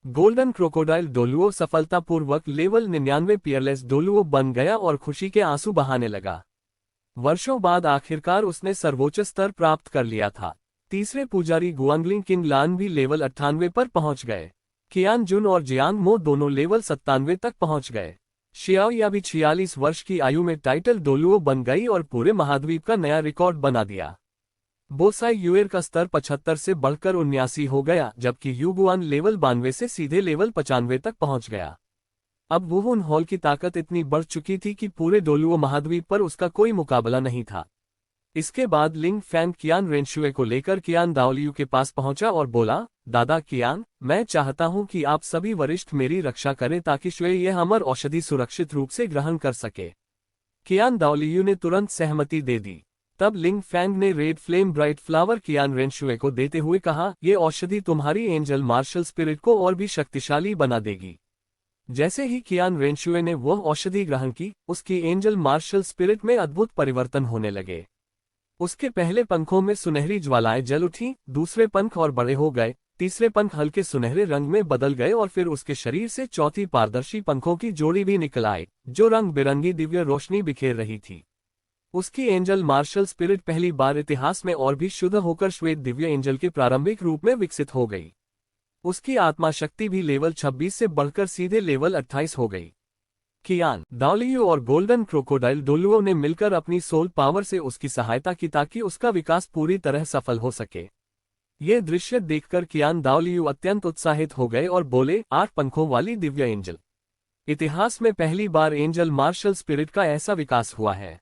गोल्डन क्रोकोडाइल डोलुओ सफलतापूर्वक लेवल 99 पियरलेस डोलुओ बन गया और खुशी के आंसू बहाने लगा। वर्षों बाद आखिरकार उसने सर्वोच्च स्तर प्राप्त कर लिया था। तीसरे पुजारी गुआंगलिंग किंग लान भी लेवल 98 पर पहुंच गए। कियान जुन और जियांग मो दोनों लेवल 97 तक पहुंच गए। शियाओया भी 46 वर्ष की आयु में टाइटल डोलुओ बन गई और पूरे महाद्वीप का नया रिकॉर्ड बना दिया। बोसाई युएर का स्तर 75 से बढ़कर 79 हो गया, जबकि युगुआन लेवल 92 से सीधे लेवल 95 तक पहुंच गया। अब वुहुन हॉल की ताकत इतनी बढ़ चुकी थी कि पूरे डोलुओ महाद्वीप पर उसका कोई मुकाबला नहीं था। इसके बाद लिंग फैंग कियान रेनशुए को लेकर कियान दाओलियू के पास पहुंचा और बोला, दादा कियान, मैं चाहता हूं कि आप सभी वरिष्ठ मेरी रक्षा करें ताकि शुए यह अमर औषधि सुरक्षित रूप से ग्रहण कर सके। कियान दाओलियू ने तुरंत सहमति दे दी। तब लिंग फैंग ने रेड फ्लेम ब्राइट फ्लावर कियान रेनशुए को देते हुए कहा, ये औषधि तुम्हारी एंजल मार्शल स्पिरिट को और भी शक्तिशाली बना देगी। जैसे ही कियान रेनशुए ने वह औषधि ग्रहण की, उसकी एंजल मार्शल स्पिरिट में अद्भुत परिवर्तन होने लगे। उसके पहले पंखों में सुनहरी ज्वालाएं जल उठी, दूसरे पंख और बड़े हो गए, तीसरे पंख हल्के सुनहरे रंग में बदल गए और फिर उसके शरीर से चौथी पारदर्शी पंखों की जोड़ी भी निकल आई, जो रंग बिरंगी दिव्य रोशनी बिखेर रही थी। उसकी एंजल मार्शल स्पिरिट पहली बार इतिहास में और भी शुद्ध होकर श्वेत दिव्य एंजल के प्रारंभिक रूप में विकसित हो गई। उसकी आत्मा शक्ति भी लेवल 26 से बढ़कर सीधे लेवल 28 हो गई। कियान दाओलियू और गोल्डन क्रोकोडाइल डोलुओ ने मिलकर अपनी सोल पावर से उसकी सहायता की ताकि उसका विकास पूरी तरह सफल हो सके। ये दृश्य देखकर कियान दाओलियू अत्यंत उत्साहित हो गए और बोले, 8 पंखों वाली दिव्य एंजल। इतिहास में पहली बार एंजल मार्शल स्पिरिट का ऐसा विकास हुआ है।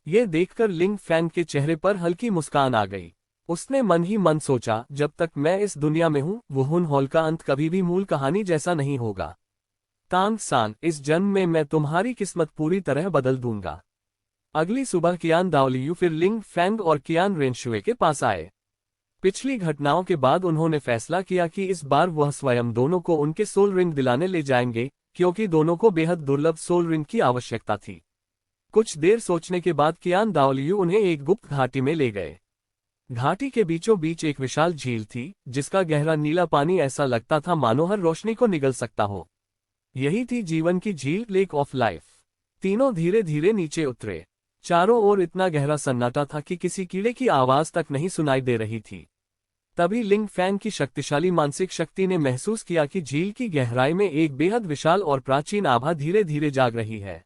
ये देखकर लिंग फैंग के चेहरे पर हल्की मुस्कान आ गई। उसने मन ही मन सोचा, जब तक मैं इस दुनिया में हूं, वुहुन हॉल का अंत कभी भी मूल कहानी जैसा नहीं होगा। तांग सान, इस जन्म में मैं तुम्हारी किस्मत पूरी तरह बदल दूंगा। अगली सुबह कियान दाओलियू फिर लिंग फैंग और कियान रेनशुए के पास आए। पिछली घटनाओं के बाद उन्होंने फैसला किया कि इस बार वह स्वयं दोनों को उनके सोल रिंग दिलाने ले जाएंगे, क्योंकि दोनों को बेहद दुर्लभ सोल रिंग की आवश्यकता थी। कुछ देर सोचने के बाद कियान दाओलियू उन्हें एक गुप्त घाटी में ले गए। घाटी के बीचों बीच एक विशाल झील थी, जिसका गहरा नीला पानी ऐसा लगता था मानो हर रोशनी को निगल सकता हो। यही थी जीवन की झील, लेक ऑफ लाइफ। तीनों धीरे धीरे नीचे उतरे। चारों ओर इतना गहरा सन्नाटा था कि किसी कीड़े की आवाज तक नहीं सुनाई दे रही थी। तभी लिंग फैंग की शक्तिशाली मानसिक शक्ति ने महसूस किया कि झील की गहराई में एक बेहद विशाल और प्राचीन आभा धीरे धीरे जाग रही है।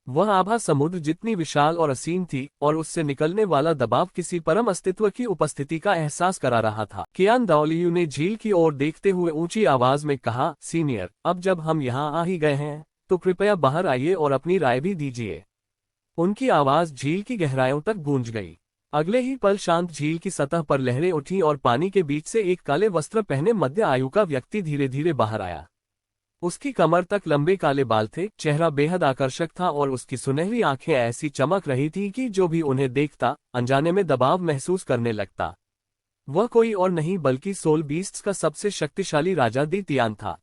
वह आभा समुद्र जितनी विशाल और असीम थी, और उससे निकलने वाला दबाव किसी परम अस्तित्व की उपस्थिति का एहसास करा रहा था। कियान दाओलियू ने झील की ओर देखते हुए ऊंची आवाज में कहा, सीनियर, अब जब हम यहाँ आ ही गए हैं, तो कृपया बाहर आइए और अपनी राय भी दीजिए। उनकी आवाज झील की गहराइयों तक गूंज गई। अगले ही पल शांत झील की सतह पर लहरें उठी और पानी के बीच से एक काले वस्त्र पहने मध्य आयु का व्यक्ति धीरे धीरे बाहर आया। उसकी कमर तक लंबे काले बाल थे, चेहरा बेहद आकर्षक था और उसकी सुनहरी आंखें ऐसी चमक रही थी कि जो भी उन्हें देखता, अनजाने में दबाव महसूस करने लगता। वह कोई और नहीं बल्कि सोल बीस्ट्स का सबसे शक्तिशाली राजा दी तियान था।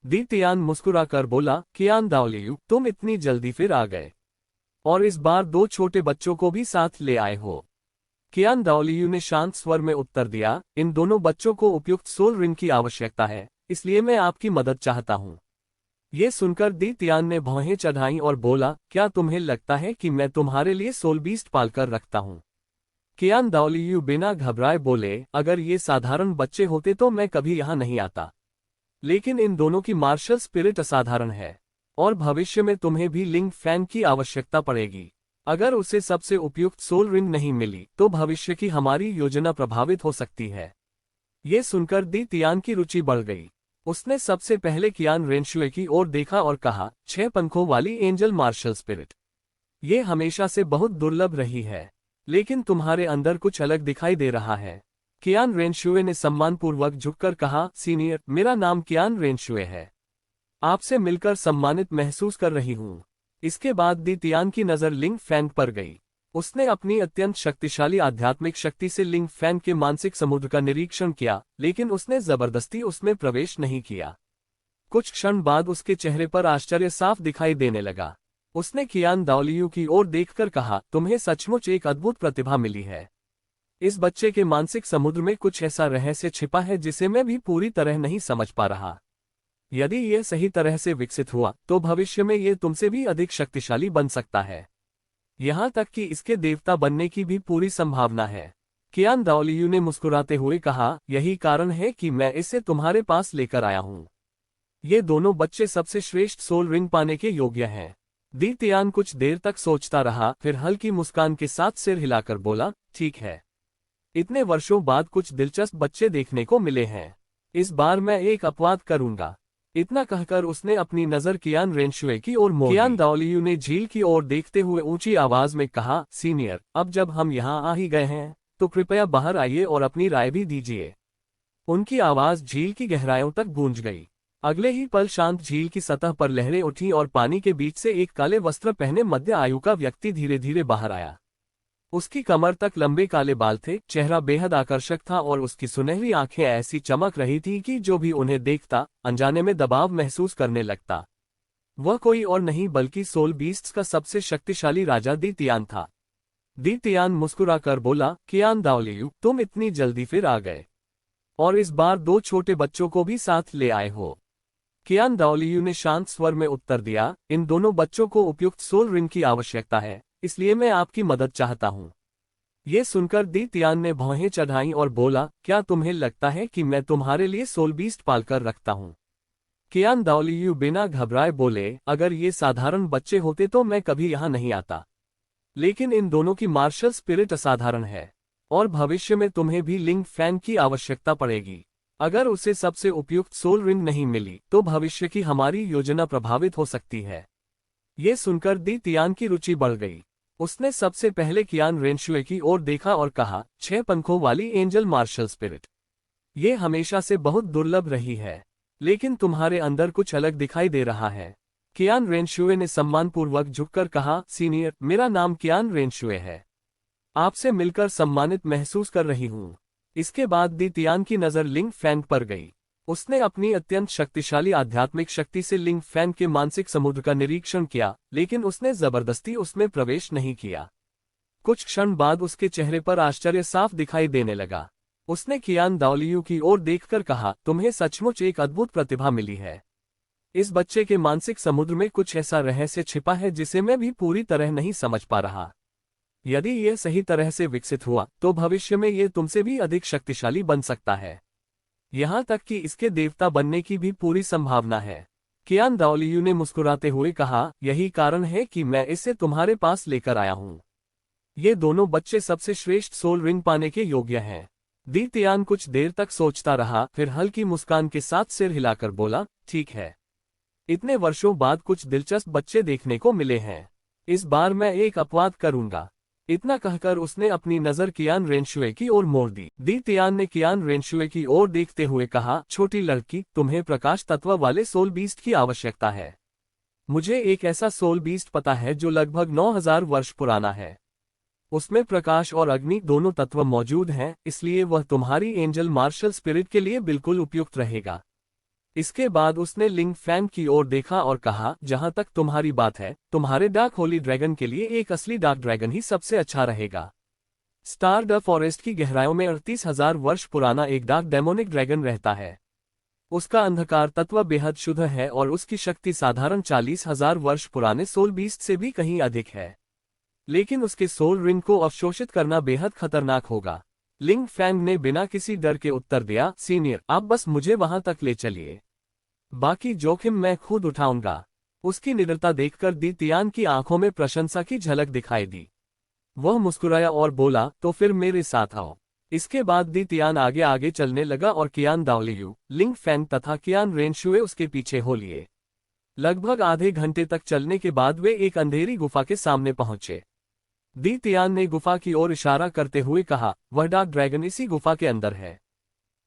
दी तियान मुस्कुराकर बोला, कियान दाओलियू, तुम इतनी जल्दी फिर आ गए, और इस बार 2 छोटे बच्चों को भी साथ ले आए हो। कियान दाओलियू ने शांत स्वर में उत्तर दिया, इन दोनों बच्चों को उपयुक्त सोल रिंग की आवश्यकता है, इसलिए मैं आपकी मदद चाहता हूं। ये सुनकर दी तियान ने भौहें चढ़ाईं और बोला, क्या तुम्हें लगता है कि मैं तुम्हारे लिए सोल बीस्ट पालकर रखता हूं? कियान दाओलियू बिना घबराए बोले, अगर ये साधारण बच्चे होते तो मैं कभी यहां नहीं आता, लेकिन इन दोनों की मार्शल स्पिरिट असाधारण है, और भविष्य में तुम्हें भी लिंग फैंग की आवश्यकता पड़ेगी। अगर उसे सबसे उपयुक्त सोल रिंग नहीं मिली, तो भविष्य की हमारी योजना प्रभावित हो सकती है। ये सुनकर दी तियान की रुचि बढ़ गई। उसने सबसे पहले कियान रेनशुए की ओर देखा और कहा, 6 पंखों वाली एंजल मार्शल स्पिरिट, ये हमेशा से बहुत दुर्लभ रही है, लेकिन तुम्हारे अंदर कुछ अलग दिखाई दे रहा है। कियान रेनशुए ने सम्मानपूर्वक झुककर कहा, सीनियर, मेरा नाम कियान रेनशुए है, आपसे मिलकर सम्मानित महसूस कर रही हूं। इसके बाद दी तियान की नजर लिंग फैंग पर गई। उसने अपनी अत्यंत शक्तिशाली आध्यात्मिक शक्ति से लिंग फैंग के मानसिक समुद्र का निरीक्षण किया, लेकिन उसने जबरदस्ती उसमें प्रवेश नहीं किया। कुछ क्षण बाद उसके चेहरे पर आश्चर्य साफ दिखाई देने लगा। उसने कियान दाओलियू की ओर देखकर कहा, तुम्हें सचमुच एक अद्भुत प्रतिभा मिली है। इस बच्चे के मानसिक समुद्र में कुछ ऐसा रहस्य छिपा है जिसे मैं भी पूरी तरह नहीं समझ पा रहा। यदि यह सही तरह से विकसित हुआ, तो भविष्य में यह तुमसे भी अधिक शक्तिशाली बन सकता है, यहां तक कि इसके देवता बनने की भी पूरी संभावना है। कियान दाओलियू ने मुस्कुराते हुए कहा, यही कारण है कि मैं इसे तुम्हारे पास लेकर आया हूँ। ये दोनों बच्चे सबसे श्रेष्ठ सोल रिंग पाने के योग्य हैं। दी तियान कुछ देर तक सोचता रहा, फिर हल्की मुस्कान के साथ सिर हिलाकर बोला, ठीक है। इतने वर्षों बाद कुछ दिलचस्प बच्चे देखने को मिले हैं। इस बार मैं एक अपवाद करूंगा। इतना कहकर उसने अपनी नजर कियान रेनशुए की ओर मोड़ी। कियान दाओलियू ने झील की ओर देखते हुए ऊंची आवाज में कहा, सीनियर, अब जब हम यहाँ आ ही गए हैं तो कृपया बाहर आइए और अपनी राय भी दीजिए। उनकी आवाज झील की गहराइयों तक गूंज गई। अगले ही पल शांत झील की सतह पर लहरें उठी और पानी के बीच से एक काले वस्त्र पहने मध्य आयु का व्यक्ति धीरे धीरे बाहर आया। उसकी कमर तक लंबे काले बाल थे, चेहरा बेहद आकर्षक था और उसकी सुनहरी आंखें ऐसी चमक रही थी कि जो भी उन्हें देखता अनजाने में दबाव महसूस करने लगता। वह कोई और नहीं बल्कि सोल बीस्ट्स का सबसे शक्तिशाली राजा दी तियान था। दी तियान मुस्कुराकर बोला, कियान दाओलियू, तुम इतनी जल्दी फिर आ गए, और इस बार दो छोटे बच्चों को भी साथ ले आए हो। कियान दाओलियू ने शांत स्वर में उत्तर दिया, इन दोनों बच्चों को उपयुक्त सोल रिंग की आवश्यकता है, इसलिए मैं आपकी मदद चाहता हूँ। ये सुनकर दी तियान ने भौहें चढ़ाई और बोला, क्या तुम्हें लगता है कि मैं तुम्हारे लिए सोल बीस्ट पालकर रखता हूँ? कियान दाओलियू बिना घबराए बोले, अगर ये साधारण बच्चे होते तो मैं कभी यहाँ नहीं आता, लेकिन इन दोनों की मार्शल स्पिरिट असाधारण है और भविष्य में तुम्हें भी लिंग फैन की आवश्यकता पड़ेगी। अगर उसे सबसे उपयुक्त सोल रिंग नहीं मिली तो भविष्य की हमारी योजना प्रभावित हो सकती है। ये सुनकर दी तियान की रुचि बढ़ गई। उसने सबसे पहले कियान रेनशुए की ओर देखा और कहा, 6 पंखों वाली एंजल मार्शल स्पिरिट, ये हमेशा से बहुत दुर्लभ रही है, लेकिन तुम्हारे अंदर कुछ अलग दिखाई दे रहा है। कियान रेनशुए ने सम्मानपूर्वक झुककर कहा, सीनियर, मेरा नाम कियान रेनशुए है। आपसे मिलकर सम्मानित महसूस कर रही हूँ। इसके बाद दी तियान की नजर लिंग फैंग पर गई। उसने अपनी अत्यंत शक्तिशाली आध्यात्मिक शक्ति से लिंग फैंग के मानसिक समुद्र का निरीक्षण किया, लेकिन उसने जबरदस्ती उसमें प्रवेश नहीं किया। कुछ क्षण बाद उसके चेहरे पर आश्चर्य साफ दिखाई देने लगा। उसने कियान दाओलियू की ओर देखकर कहा, तुम्हें सचमुच एक अद्भुत प्रतिभा मिली है। इस बच्चे के मानसिक समुद्र में कुछ ऐसा रहस्य छिपा है जिसे मैं भी पूरी तरह नहीं समझ पा रहा। यदि यह सही तरह से विकसित हुआ तो भविष्य में यह तुमसे भी अधिक शक्तिशाली बन सकता है, यहाँ तक कि इसके देवता बनने की भी पूरी संभावना है। कियान दाओलियू ने मुस्कुराते हुए कहा, यही कारण है कि मैं इसे तुम्हारे पास लेकर आया हूँ। ये दोनों बच्चे सबसे श्रेष्ठ सोल रिंग पाने के योग्य हैं। दी तियान कुछ देर तक सोचता रहा, फिर हल्की मुस्कान के साथ सिर हिलाकर बोला, ठीक है। इतने वर्षों बाद कुछ दिलचस्प बच्चे देखने को मिले हैं। इस बार मैं एक अपवाद करूंगा। इतना कहकर उसने अपनी नजर कियान रेनशुए की ओर मोड़ दी। दी तियान ने कियान रेनशुए की ओर देखते हुए कहा, छोटी लड़की, तुम्हें प्रकाश तत्व वाले सोल बीस्ट की आवश्यकता है। मुझे एक ऐसा सोल बीस्ट पता है जो लगभग 9000 वर्ष पुराना है। उसमें प्रकाश और अग्नि दोनों तत्व मौजूद हैं, इसलिए वह तुम्हारी एंजल मार्शल स्पिरिट के लिए बिल्कुल उपयुक्त रहेगा। इसके बाद उसने लिंग फैंग की ओर देखा और कहा, जहां तक तुम्हारी बात है, तुम्हारे डार्क होली ड्रैगन के लिए एक असली डार्क ड्रैगन ही सबसे अच्छा रहेगा। स्टार द फॉरेस्ट की गहराइयों में 38,000 वर्ष पुराना एक डार्क डेमोनिक ड्रैगन रहता है। उसका अंधकार तत्व बेहद शुद्ध है और उसकी शक्ति साधारण 40,000 वर्ष पुराने सोल बीस्ट से भी कहीं अधिक है, लेकिन उसके सोल रिंग को अवशोषित करना बेहद खतरनाक होगा। लिंग फैंग ने बिना किसी डर के उत्तर दिया, सीनियर, आप बस मुझे वहां तक ले चलिए, बाकी जोखिम मैं खुद उठाऊंगा। उसकी निडरता देखकर दी तियान की आंखों में प्रशंसा की झलक दिखाई दी। वह मुस्कुराया और बोला, तो फिर मेरे साथ आओ। इसके बाद दी तियान आगे आगे चलने लगा और कियान दाओलियू, लिंग फैंग तथा कियान रेनशुए उसके पीछे हो लिए। लगभग आधे घंटे तक चलने के बाद वे एक अंधेरी गुफा के सामने पहुंचे। दी तियान ने गुफा की ओर इशारा करते हुए कहा, वह डार्क ड्रैगन इसी गुफा के अंदर है।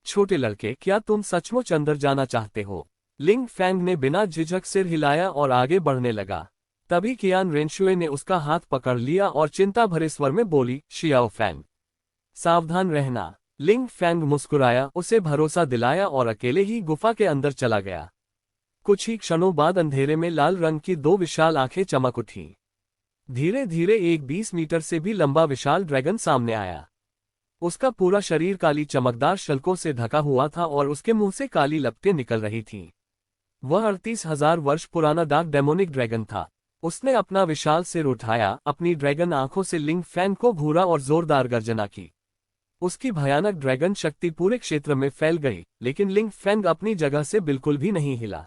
छोटे लड़के, क्या तुम सचमुच अंदर जाना चाहते हो? लिंग फैंग ने बिना झिझक सिर हिलाया और आगे बढ़ने लगा। तभी कियान रेनशुए ने उसका हाथ पकड़ लिया और चिंता भरे स्वर में बोली, शियाओ फैंग, सावधान रहना। लिंग फैंग मुस्कुराया, उसे भरोसा दिलाया और अकेले ही गुफा के अंदर चला गया। कुछ ही क्षणों बाद अंधेरे में लाल रंग की 2 विशाल आंखें चमक उठीं। धीरे धीरे एक 20 मीटर से भी लंबा विशाल ड्रैगन सामने आया। उसका पूरा शरीर काली चमकदार शल्कों से ढका हुआ था और उसके मुंह से काली लपटें निकल रही थीं। वह 38,000 वर्ष पुराना डार्क डेमोनिक ड्रैगन था। उसने अपना विशाल सिर उठाया, अपनी ड्रैगन आंखों से लिंग फैंग को घूरा और जोरदार गर्जना की। उसकी भयानक ड्रैगन शक्ति पूरे क्षेत्र में फैल गई, लेकिन लिंग फैंग अपनी जगह से बिल्कुल भी नहीं हिला।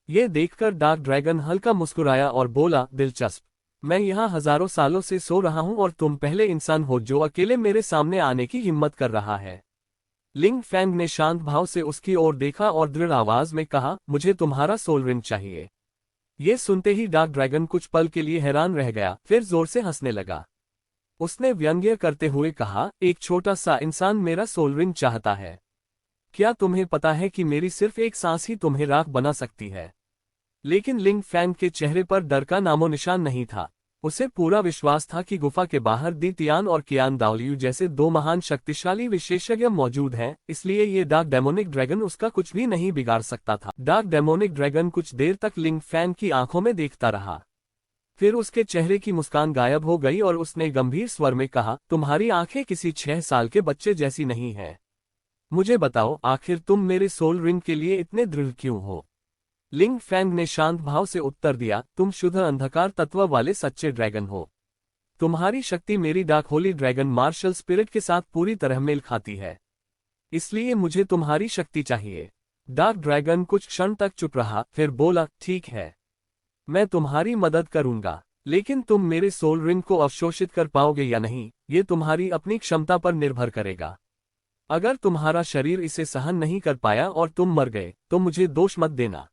ये देखकर डार्क ड्रैगन हल्का मुस्कुराया और बोला, दिलचस्प। मैं यहाँ हजारों सालों से सो रहा हूँ और तुम पहले इंसान हो जो अकेले मेरे सामने आने की हिम्मत कर रहा है। लिंग फैंग ने शांत भाव से उसकी ओर देखा और दृढ़ आवाज में कहा, मुझे तुम्हारा सोल रिंग चाहिए। ये सुनते ही डार्क ड्रैगन कुछ पल के लिए हैरान रह गया, फिर जोर से हंसने लगा। उसने व्यंग्य करते हुए कहा, एक छोटा सा इंसान मेरा सोल रिंग चाहता है। क्या तुम्हें पता है कि मेरी सिर्फ एक सांस ही तुम्हें राख बना सकती है? लेकिन लिंग फैंग के चेहरे पर डर का नामो निशान नहीं था। उसे पूरा विश्वास था कि गुफा के बाहर दी तियान और कियान दाओलियू जैसे दो महान शक्तिशाली विशेषज्ञ मौजूद हैं, इसलिए ये डार्क डेमोनिक ड्रैगन उसका कुछ भी नहीं बिगाड़ सकता था। डार्क डेमोनिक ड्रैगन कुछ देर तक लिंग फैंग की आंखों में देखता रहा। फिर उसके चेहरे की मुस्कान गायब हो गई और उसने गंभीर स्वर में कहा, तुम्हारी आंखें किसी 6 साल के बच्चे जैसी नहीं हैं। मुझे बताओ, आखिर तुम मेरे सोल रिंग के लिए इतने दृढ़ क्यों हो? लिंग फैंग ने शांत भाव से उत्तर दिया, तुम शुद्ध अंधकार तत्व वाले सच्चे ड्रैगन हो। तुम्हारी शक्ति मेरी dark holy dragon martial spirit के साथ पूरी तरह मेल खाती है, इसलिए मुझे तुम्हारी शक्ति चाहिए। डार्क ड्रैगन कुछ क्षण तक चुप रहा, फिर बोला, ठीक है, मैं तुम्हारी मदद करूंगा, लेकिन तुम मेरे सोल रिंग को अवशोषित कर पाओगे या नहीं, ये तुम्हारी अपनी क्षमता पर निर्भर करेगा। अगर तुम्हारा शरीर इसे सहन नहीं कर पाया और तुम मर गए, तो मुझे दोष मत देना।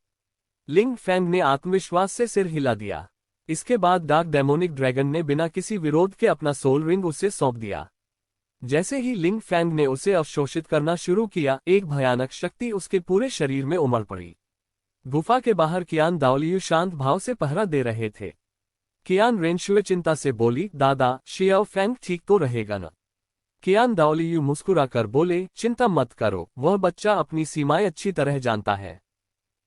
लिंग फैंग ने आत्मविश्वास से सिर हिला दिया। इसके बाद डार्क डेमोनिक ड्रैगन ने बिना किसी विरोध के अपना सोल रिंग उसे सौंप दिया। जैसे ही लिंग फैंग ने उसे अवशोषित करना शुरू किया, एक भयानक शक्ति उसके पूरे शरीर में उमड़ पड़ी। गुफा के बाहर कियान दाओलियू शांत भाव से पहरा दे रहे थे। कियान रेनशुए चिंता से बोली, दादा, शियाओ फैंग ठीक तो रहेगा न? कियान दाओलियू मुस्कुराकर बोले, चिंता मत करो, वह बच्चा अपनी सीमाएं अच्छी तरह जानता है।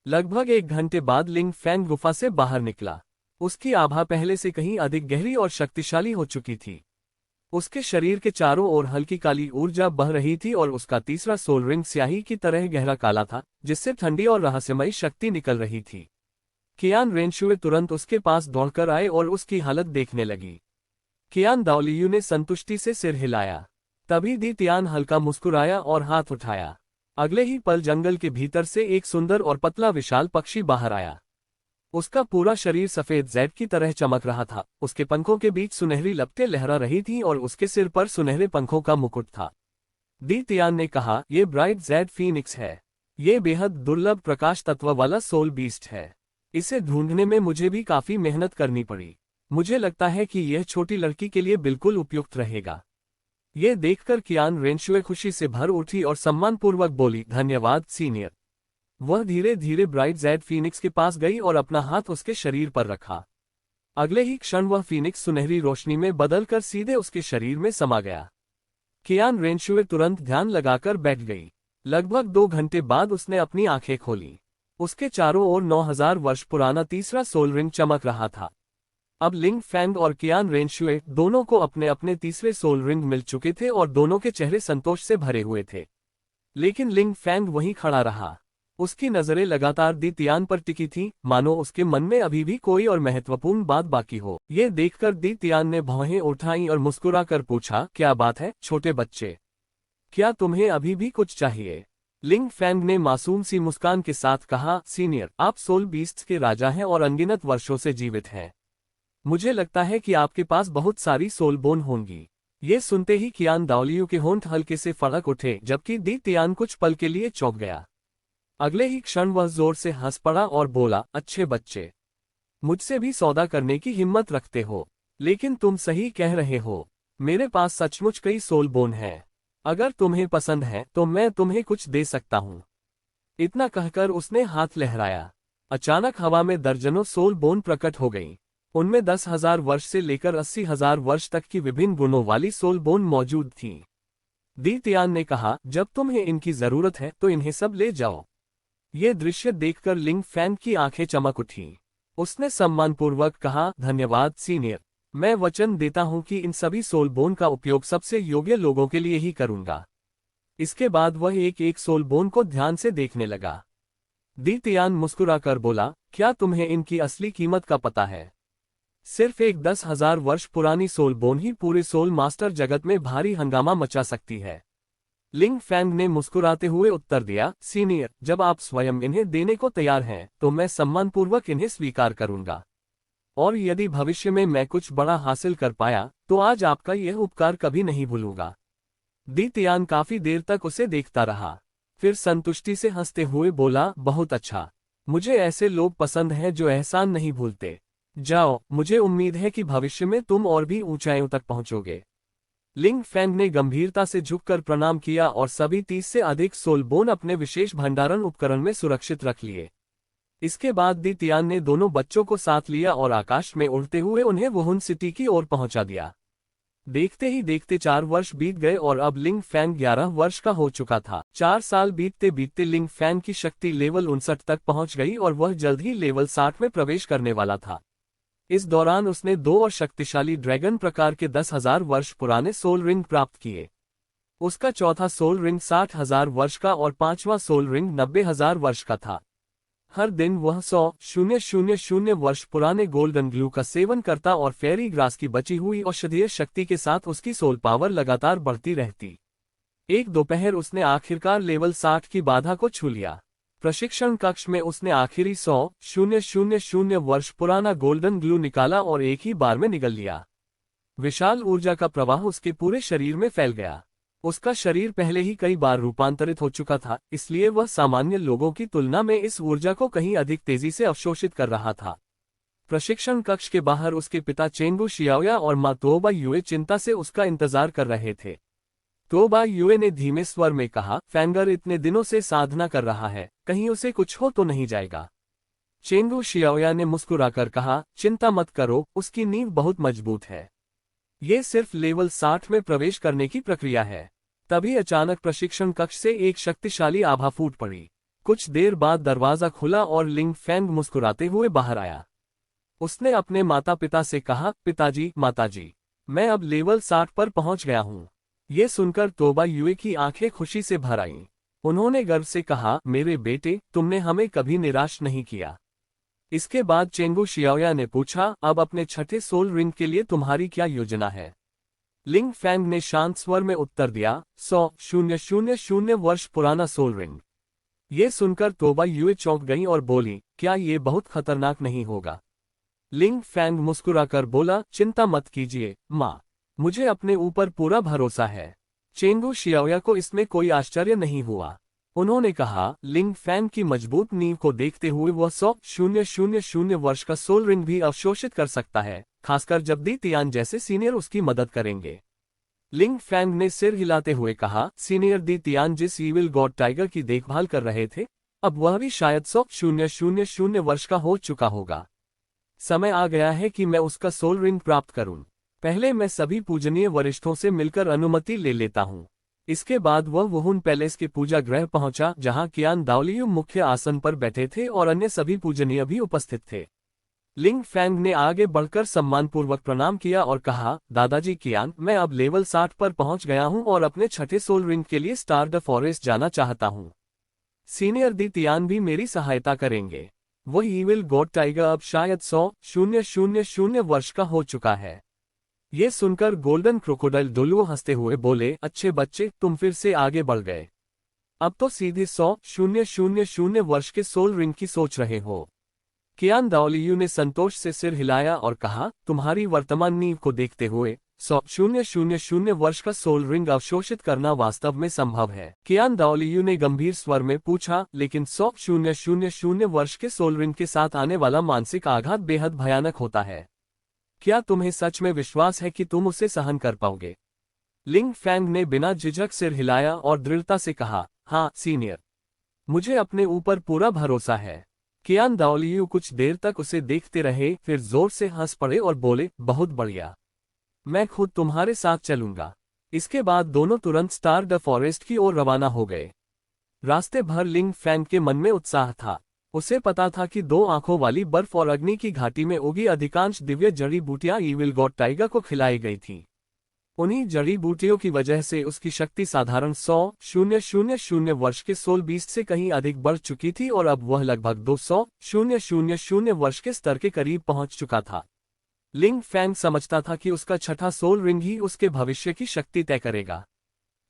लगभग 1 घंटे बाद लिंग फैंग गुफा से बाहर निकला। उसकी आभा पहले से कहीं अधिक गहरी और शक्तिशाली हो चुकी थी। उसके शरीर के चारों ओर हल्की काली ऊर्जा बह रही थी और उसका तीसरा सोल रिंग स्याही की तरह गहरा काला था, जिससे ठंडी और रहस्यमयी शक्ति निकल रही थी। कियान रेनशुए तुरंत उसके पास दौड़कर आए और उसकी हालत देखने लगी। कियान दाओलियू ने संतुष्टि से सिर हिलाया। तभी दी तियान हल्का मुस्कुराया और हाथ उठाया। अगले ही पल जंगल के भीतर से एक सुंदर और पतला विशाल पक्षी बाहर आया। उसका पूरा शरीर सफेद जैड की तरह चमक रहा था, उसके पंखों के बीच सुनहरी लपटें लहरा रही थीं और उसके सिर पर सुनहरे पंखों का मुकुट था। दी तियान ने कहा, यह ब्राइट जैड फीनिक्स है। ये बेहद दुर्लभ प्रकाश तत्व वाला सोल बीस्ट है। इसे ढूंढने में मुझे भी काफी मेहनत करनी पड़ी। मुझे लगता है कि यह छोटी लड़की के लिए बिल्कुल उपयुक्त रहेगा। ये देखकर कियान रेनशुए खुशी से भर उठी और सम्मानपूर्वक बोली, धन्यवाद सीनियर। वह धीरे धीरे ब्राइट जैड फीनिक्स के पास गई और अपना हाथ उसके शरीर पर रखा। अगले ही क्षण वह फीनिक्स सुनहरी रोशनी में बदलकर सीधे उसके शरीर में समा गया। कियान रेनशुए तुरंत ध्यान लगाकर बैठ गई। लगभग 2 घंटे बाद उसने अपनी आंखें खोली। उसके चारों ओर 9000 वर्ष पुराना तीसरा सोल रिंग चमक रहा था। अब लिंग फैंग और कियान रेनशुए दोनों को अपने अपने तीसरे सोल रिंग मिल चुके थे और दोनों के चेहरे संतोष से भरे हुए थे। लेकिन लिंग फैंग वहीं खड़ा रहा। उसकी नजरें लगातार दी तियान पर टिकी थीं, मानो उसके मन में अभी भी कोई और महत्वपूर्ण बात बाकी हो। ये देखकर दी तियान ने भौहें उठाई और मुस्कुराकर पूछा, क्या बात है छोटे बच्चे? क्या तुम्हें अभी भी कुछ चाहिए? लिंग फैंग ने मासूम सी मुस्कान के साथ कहा, सीनियर, आप सोल बीस्ट्स के राजा हैं और अनगिनत वर्षों से जीवित हैं। मुझे लगता है कि आपके पास बहुत सारी सोल बोन होंगी। ये सुनते ही कियान दाओलियू के होंठ हल्के से फड़क उठे, जबकि दी तियान कुछ पल के लिए चौंक गया। अगले ही क्षण वह जोर से हंस पड़ा और बोला, अच्छे बच्चे, मुझसे भी सौदा करने की हिम्मत रखते हो। लेकिन तुम सही कह रहे हो, मेरे पास सचमुच कई सोल बोन हैं। अगर तुम्हें पसंद है तो मैं तुम्हें कुछ दे सकता हूँ। इतना कहकर उसने हाथ लहराया। अचानक हवा में दर्जनों सोल बोन प्रकट हो गईं। उनमें 10,000 वर्ष से लेकर 80,000 वर्ष तक की विभिन्न गुणों वाली सोल बोन मौजूद थीं। दी तियान ने कहा, जब तुम्हें इनकी जरूरत है तो इन्हें सब ले जाओ। ये दृश्य देखकर लिंग फैंग की आंखें चमक उठीं। उसने सम्मानपूर्वक कहा, धन्यवाद सीनियर। मैं वचन देता हूं कि इन सभी सोल बोन का उपयोग सबसे योग्य लोगों के लिए ही करूंगा। इसके बाद वह एक एक सोल बोन को ध्यान से देखने लगा। दी तियान मुस्कुराकर बोला, क्या तुम्हें इनकी असली कीमत का पता है? सिर्फ एक 10,000 वर्ष पुरानी सोल बोन ही पूरे सोल मास्टर जगत में भारी हंगामा मचा सकती है। लिंग फैंग ने मुस्कुराते हुए उत्तर दिया, सीनियर, जब आप स्वयं इन्हें देने को तैयार हैं तो मैं सम्मानपूर्वक इन्हें स्वीकार करूंगा। और यदि भविष्य में मैं कुछ बड़ा हासिल कर पाया तो आज आपका यह उपकार कभी नहीं भूलूंगा। दी तियान काफी देर तक उसे देखता रहा, फिर संतुष्टि से हंसते हुए बोला, बहुत अच्छा। मुझे ऐसे लोग पसंद हैं जो एहसान नहीं भूलते। जाओ, मुझे उम्मीद है कि भविष्य में तुम और भी ऊंचाइयों तक पहुंचोगे। लिंग फैंग ने गंभीरता से झुककर प्रणाम किया और सभी 30 से अधिक सोल बोन अपने विशेष भंडारण उपकरण में सुरक्षित रख लिए। इसके बाद दी तियान ने दोनों बच्चों को साथ लिया और आकाश में उड़ते हुए उन्हें वुहुन सिटी की ओर पहुंचा दिया। देखते ही देखते 4 वर्ष बीत गए और अब लिंग फैंग 11 वर्ष का हो चुका था। 4 साल बीतते बीतते लिंग फैंग की शक्ति लेवल 59 तक पहुंच गई और वह जल्द ही लेवल 60 में प्रवेश करने वाला था। इस दौरान उसने 2 और शक्तिशाली ड्रैगन प्रकार के 10,000 वर्ष पुराने सोल रिंग प्राप्त किए। उसका चौथा सोल रिंग 60,000 वर्ष का और 5वां सोल रिंग 90,000 वर्ष का था। हर दिन वह 100,000 वर्ष पुराने गोल्डन ग्लू का सेवन करता और फेरी ग्रास की बची हुई औषधीय शक्ति के साथ उसकी सोल पावर लगातार बढ़ती रहती। एक दोपहर उसने आखिरकार लेवल 60 की बाधा को छू लिया। प्रशिक्षण कक्ष में उसने आखिरी 100,000 वर्ष पुराना गोल्डन ग्लू निकाला और एक ही बार में निगल लिया। विशाल ऊर्जा का प्रवाह उसके पूरे शरीर में फैल गया। उसका शरीर पहले ही कई बार रूपांतरित हो चुका था, इसलिए वह सामान्य लोगों की तुलना में इस ऊर्जा को कहीं अधिक तेजी से अवशोषित कर रहा था। प्रशिक्षण कक्ष के बाहर उसके पिता चेंगू शियाओया और मां तोबा युए चिंता से उसका इंतजार कर रहे थे। तोबा युए ने धीमे स्वर में कहा, फैंगर इतने दिनों से साधना कर रहा है, कहीं उसे कुछ हो तो नहीं जाएगा। चेंगू शियाओया ने मुस्कुराकर कहा, चिंता मत करो, उसकी नींव बहुत मजबूत है। ये सिर्फ लेवल 60 में प्रवेश करने की प्रक्रिया है। तभी अचानक प्रशिक्षण कक्ष से एक शक्तिशाली आभा फूट पड़ी। कुछ देर बाद दरवाजा खुला और लिंग फैंग मुस्कुराते हुए बाहर आया। उसने अपने माता पिता से कहा, पिताजी, माताजी, मैं अब लेवल 60 पर पहुंच गया हूं। ये सुनकर तोबा युए की आंखें खुशी से भर आईं। उन्होंने गर्व से कहा, मेरे बेटे, तुमने हमें कभी निराश नहीं किया। इसके बाद चेंगू शियाओया ने पूछा, अब अपने छठे सोल रिंग के लिए तुम्हारी क्या योजना है? लिंग फैंग ने शांत स्वर में उत्तर दिया, 100,000 वर्ष पुराना सोल रिंग। ये सुनकर तोबा युए चौंक गई और बोली, क्या ये बहुत खतरनाक नहीं होगा? लिंग फैंग मुस्कुराकर बोला, चिंता मत कीजिए माँ, मुझे अपने ऊपर पूरा भरोसा है। चेंगू शियाओया को इसमें कोई आश्चर्य नहीं हुआ। उन्होंने कहा, लिंग फैंग की मजबूत नींव को देखते हुए वह 100,000 वर्ष का सोल रिंग भी अवशोषित कर सकता है, खासकर जब दी तियान जैसे सीनियर उसकी मदद करेंगे। लिंग फैंग ने सिर हिलाते हुए कहा, सीनियर दी तियान जिस ईविल गॉड टाइगर की देखभाल कर रहे थे, अब वह भी शायद 100,000 वर्ष का हो चुका होगा। समय आ गया है कि मैं उसका सोल रिंग प्राप्त करूं। पहले मैं सभी पूजनीय वरिष्ठों से मिलकर अनुमति ले लेता हूं। इसके बाद वह वुहुन पैलेस के पूजा गृह पहुंचा, जहां कियान दाओलियू मुख्य आसन पर बैठे थे और अन्य सभी पूजनीय भी उपस्थित थे। लिंग फैंग ने आगे बढ़कर सम्मानपूर्वक प्रणाम किया और कहा, दादाजी कियान, मैं अब लेवल 60 पर पहुंच गया हूं और अपने छठे सोल रिंग के लिए स्टार द फॉरेस्ट जाना चाहता हूं। सीनियर दी तियान भी मेरी सहायता करेंगे। वह ईविल गॉड टाइगर अब शायद 100,000 वर्ष का हो चुका है। ये सुनकर गोल्डन क्रोकोडाइल डोलुओ हंसते हुए बोले, अच्छे बच्चे, तुम फिर से आगे बढ़ गए। अब तो सीधे 100,000 वर्ष के सोल रिंग की सोच रहे हो। कियान दाओलियू ने संतोष से सिर हिलाया और कहा, तुम्हारी वर्तमान नींव को देखते हुए 100,000 वर्ष का सोल रिंग अवशोषित करना वास्तव में संभव है। कियान दाओलियू ने गंभीर स्वर में पूछा, लेकिन 100,000 वर्ष के सोल रिंग के साथ आने वाला मानसिक आघात बेहद भयानक होता है। क्या तुम्हें सच में विश्वास है कि तुम उसे सहन कर पाओगे? लिंग फैंग ने बिना झिझक सिर हिलाया और दृढ़ता से कहा, हाँ सीनियर, मुझे अपने ऊपर पूरा भरोसा है। कियान दाओलियू कुछ देर तक उसे देखते रहे, फिर जोर से हंस पड़े और बोले, बहुत बढ़िया, मैं खुद तुम्हारे साथ चलूंगा। इसके बाद दोनों तुरंत स्टार द फॉरेस्ट की ओर रवाना हो गए। रास्ते भर लिंग फैंग के मन में उत्साह था। उसे पता था कि 2 आंखों वाली बर्फ और अग्नि की घाटी में उगी अधिकांश दिव्य जड़ी बूटियां ईविल गॉड टाइगर को खिलाई गई थीं। उन्हीं जड़ी बूटियों की वजह से उसकी शक्ति साधारण 100,000 वर्ष के सोल बीस्ट से कहीं अधिक बढ़ चुकी थी और अब वह लगभग 200,000 वर्ष के स्तर के करीब पहुंच चुका था। लिंग फैंग समझता था कि उसका छठा सोल रिंग ही उसके भविष्य की शक्ति तय करेगा।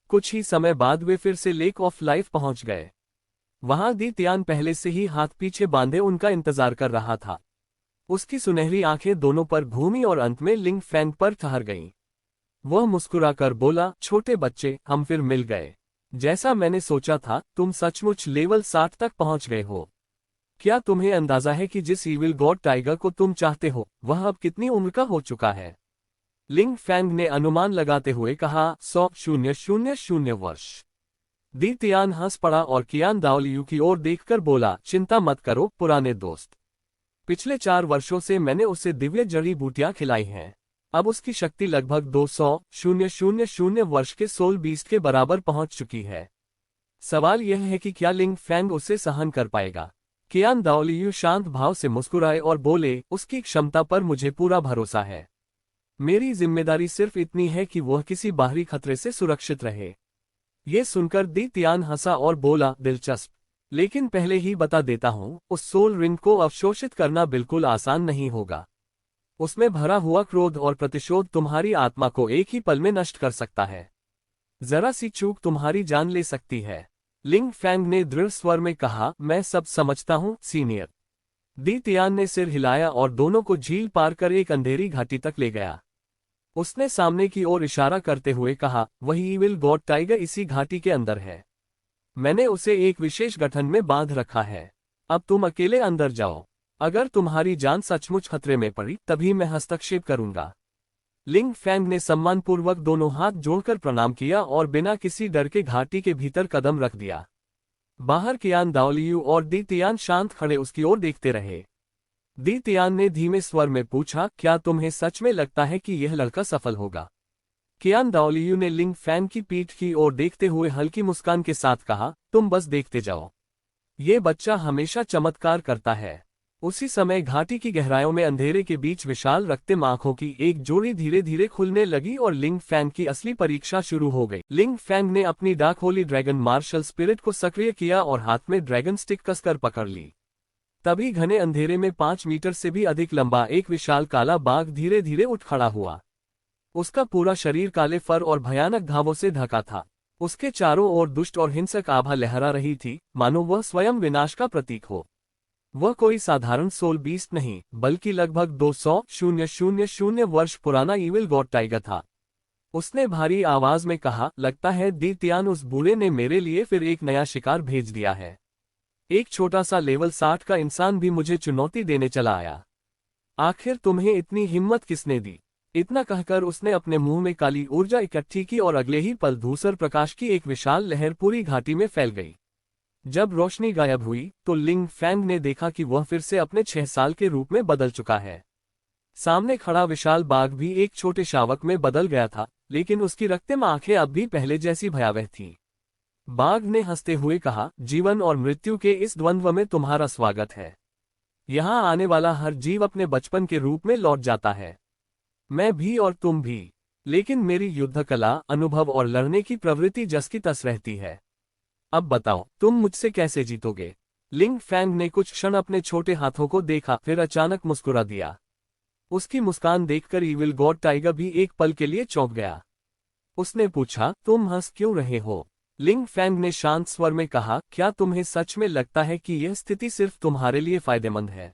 कुछ ही समय बाद वे फिर से लेक ऑफ लाइफ पहुंच गए। वहां दी तियान पहले से ही हाथ पीछे बांधे उनका इंतजार कर रहा था। उसकी सुनहरी आंखें दोनों पर घूमी और अंत में लिंग फैंग पर ठहर गईं। वह मुस्कुराकर बोला, छोटे बच्चे, हम फिर मिल गए। जैसा मैंने सोचा था, तुम सचमुच लेवल 60 तक पहुंच गए हो। क्या तुम्हें अंदाजा है कि जिस ईविल गॉड टाइगर को तुम चाहते हो, वह अब कितनी उम्र का हो चुका है? लिंग फैंग ने अनुमान लगाते हुए कहा, 100,000 वर्ष। दी तियान हंस पड़ा और कियान दाओलियू की ओर देखकर बोला, चिंता मत करो पुराने दोस्त। पिछले 4 वर्षों से मैंने उसे दिव्य जड़ी बूटियां खिलाई हैं। अब उसकी शक्ति लगभग 200,000 वर्ष के सोल बीस्ट के बराबर पहुंच चुकी है। सवाल यह है कि क्या लिंग फैंग उसे सहन कर पाएगा? कियान दाओलियू शांत भाव से मुस्कुराए और बोले, उसकी क्षमता पर मुझे पूरा भरोसा है। मेरी जिम्मेदारी सिर्फ इतनी है कि वह किसी बाहरी खतरे से सुरक्षित रहे। ये सुनकर दी तियान हंसा और बोला, दिलचस्प। लेकिन पहले ही बता देता हूं, उस सोल रिंग को अवशोषित करना बिल्कुल आसान नहीं होगा। उसमें भरा हुआ क्रोध और प्रतिशोध तुम्हारी आत्मा को एक ही पल में नष्ट कर सकता है। जरा सी चूक तुम्हारी जान ले सकती है। लिंग फैंग ने दृढ़ स्वर में कहा, मैं सब समझता हूं, सीनियर। दी तियान ने सिर हिलाया और दोनों को झील पार कर एक अंधेरी घाटी तक ले गया। उसने सामने की ओर इशारा करते हुए कहा, वही ईविल गॉड टाइगर इसी घाटी के अंदर है। मैंने उसे एक विशेष गठन में बांध रखा है। अब तुम अकेले अंदर जाओ। अगर तुम्हारी जान सचमुच खतरे में पड़ी, तभी मैं हस्तक्षेप करूंगा। लिंग फैंग ने सम्मानपूर्वक दोनों हाथ जोड़कर प्रणाम किया और बिना किसी डर के घाटी के भीतर कदम रख दिया। बाहर कियान दाओलियू और दी तियान शांत खड़े उसकी ओर देखते रहे। दी तियान ने धीमे स्वर में पूछा, क्या तुम्हें सच में लगता है कि यह लड़का सफल होगा? कियान दाओलियू ने लिंग फैंग की पीठ की ओर देखते हुए हल्की मुस्कान के साथ कहा, तुम बस देखते जाओ। ये बच्चा हमेशा चमत्कार करता है। उसी समय घाटी की गहराइयों में अंधेरे के बीच विशाल रक्तिम आंखों की एक जोड़ी धीरे धीरे खुलने लगी और लिंग फैंग की असली परीक्षा शुरू हो गई। लिंग फैंग ने अपनी dark holy dragon martial spirit को सक्रिय किया और हाथ में ड्रैगन स्टिक कसकर पकड़ ली। तभी घने अंधेरे में 5 मीटर से भी अधिक लंबा एक विशाल काला बाघ धीरे धीरे उठ खड़ा हुआ। उसका पूरा शरीर काले फर और भयानक घावों से ढका था। उसके चारों ओर दुष्ट और हिंसक आभा लहरा रही थी, मानो वह स्वयं विनाश का प्रतीक हो। वह कोई साधारण सोल बीस्ट नहीं, बल्कि लगभग 200,000 वर्ष पुराना ईविल गॉड टाइगर था। उसने भारी आवाज में कहा, लगता है दी तियान उस बूढ़े ने मेरे लिए फिर एक नया शिकार भेज दिया है। एक छोटा सा लेवल 60 का इंसान भी मुझे चुनौती देने चला आया। आखिर तुम्हें इतनी हिम्मत किसने दी? इतना कहकर उसने अपने मुंह में काली ऊर्जा इकट्ठी की और अगले ही पल धूसर प्रकाश की एक विशाल लहर पूरी घाटी में फैल गई। जब रोशनी गायब हुई, तो लिंग फैंग ने देखा कि वह फिर से अपने 6 साल के रूप में बदल चुका है। सामने खड़ा विशाल बाघ भी एक छोटे शावक में बदल गया था, लेकिन उसकी रक्तिम आंखें अब भी पहले जैसी भयावह थीं। बाघ ने हंसते हुए कहा, जीवन और मृत्यु के इस द्वंद्व में तुम्हारा स्वागत है। यहाँ आने वाला हर जीव अपने बचपन के रूप में लौट जाता है। मैं भी और तुम भी। लेकिन मेरी युद्ध कला, अनुभव और लड़ने की प्रवृत्ति जस की तस रहती है। अब बताओ, तुम मुझसे कैसे जीतोगे? लिंग फैंग ने कुछ क्षण अपने छोटे हाथों को देखा, फिर अचानक मुस्कुरा दिया। उसकी मुस्कान देखकर ईविल गॉड टाइगर भी एक पल के लिए चौंक गया। उसने पूछा, तुम हंस क्यों रहे हो? लिंग फैंग ने शांत स्वर में कहा, क्या तुम्हें सच में लगता है कि यह स्थिति सिर्फ तुम्हारे लिए फायदेमंद है?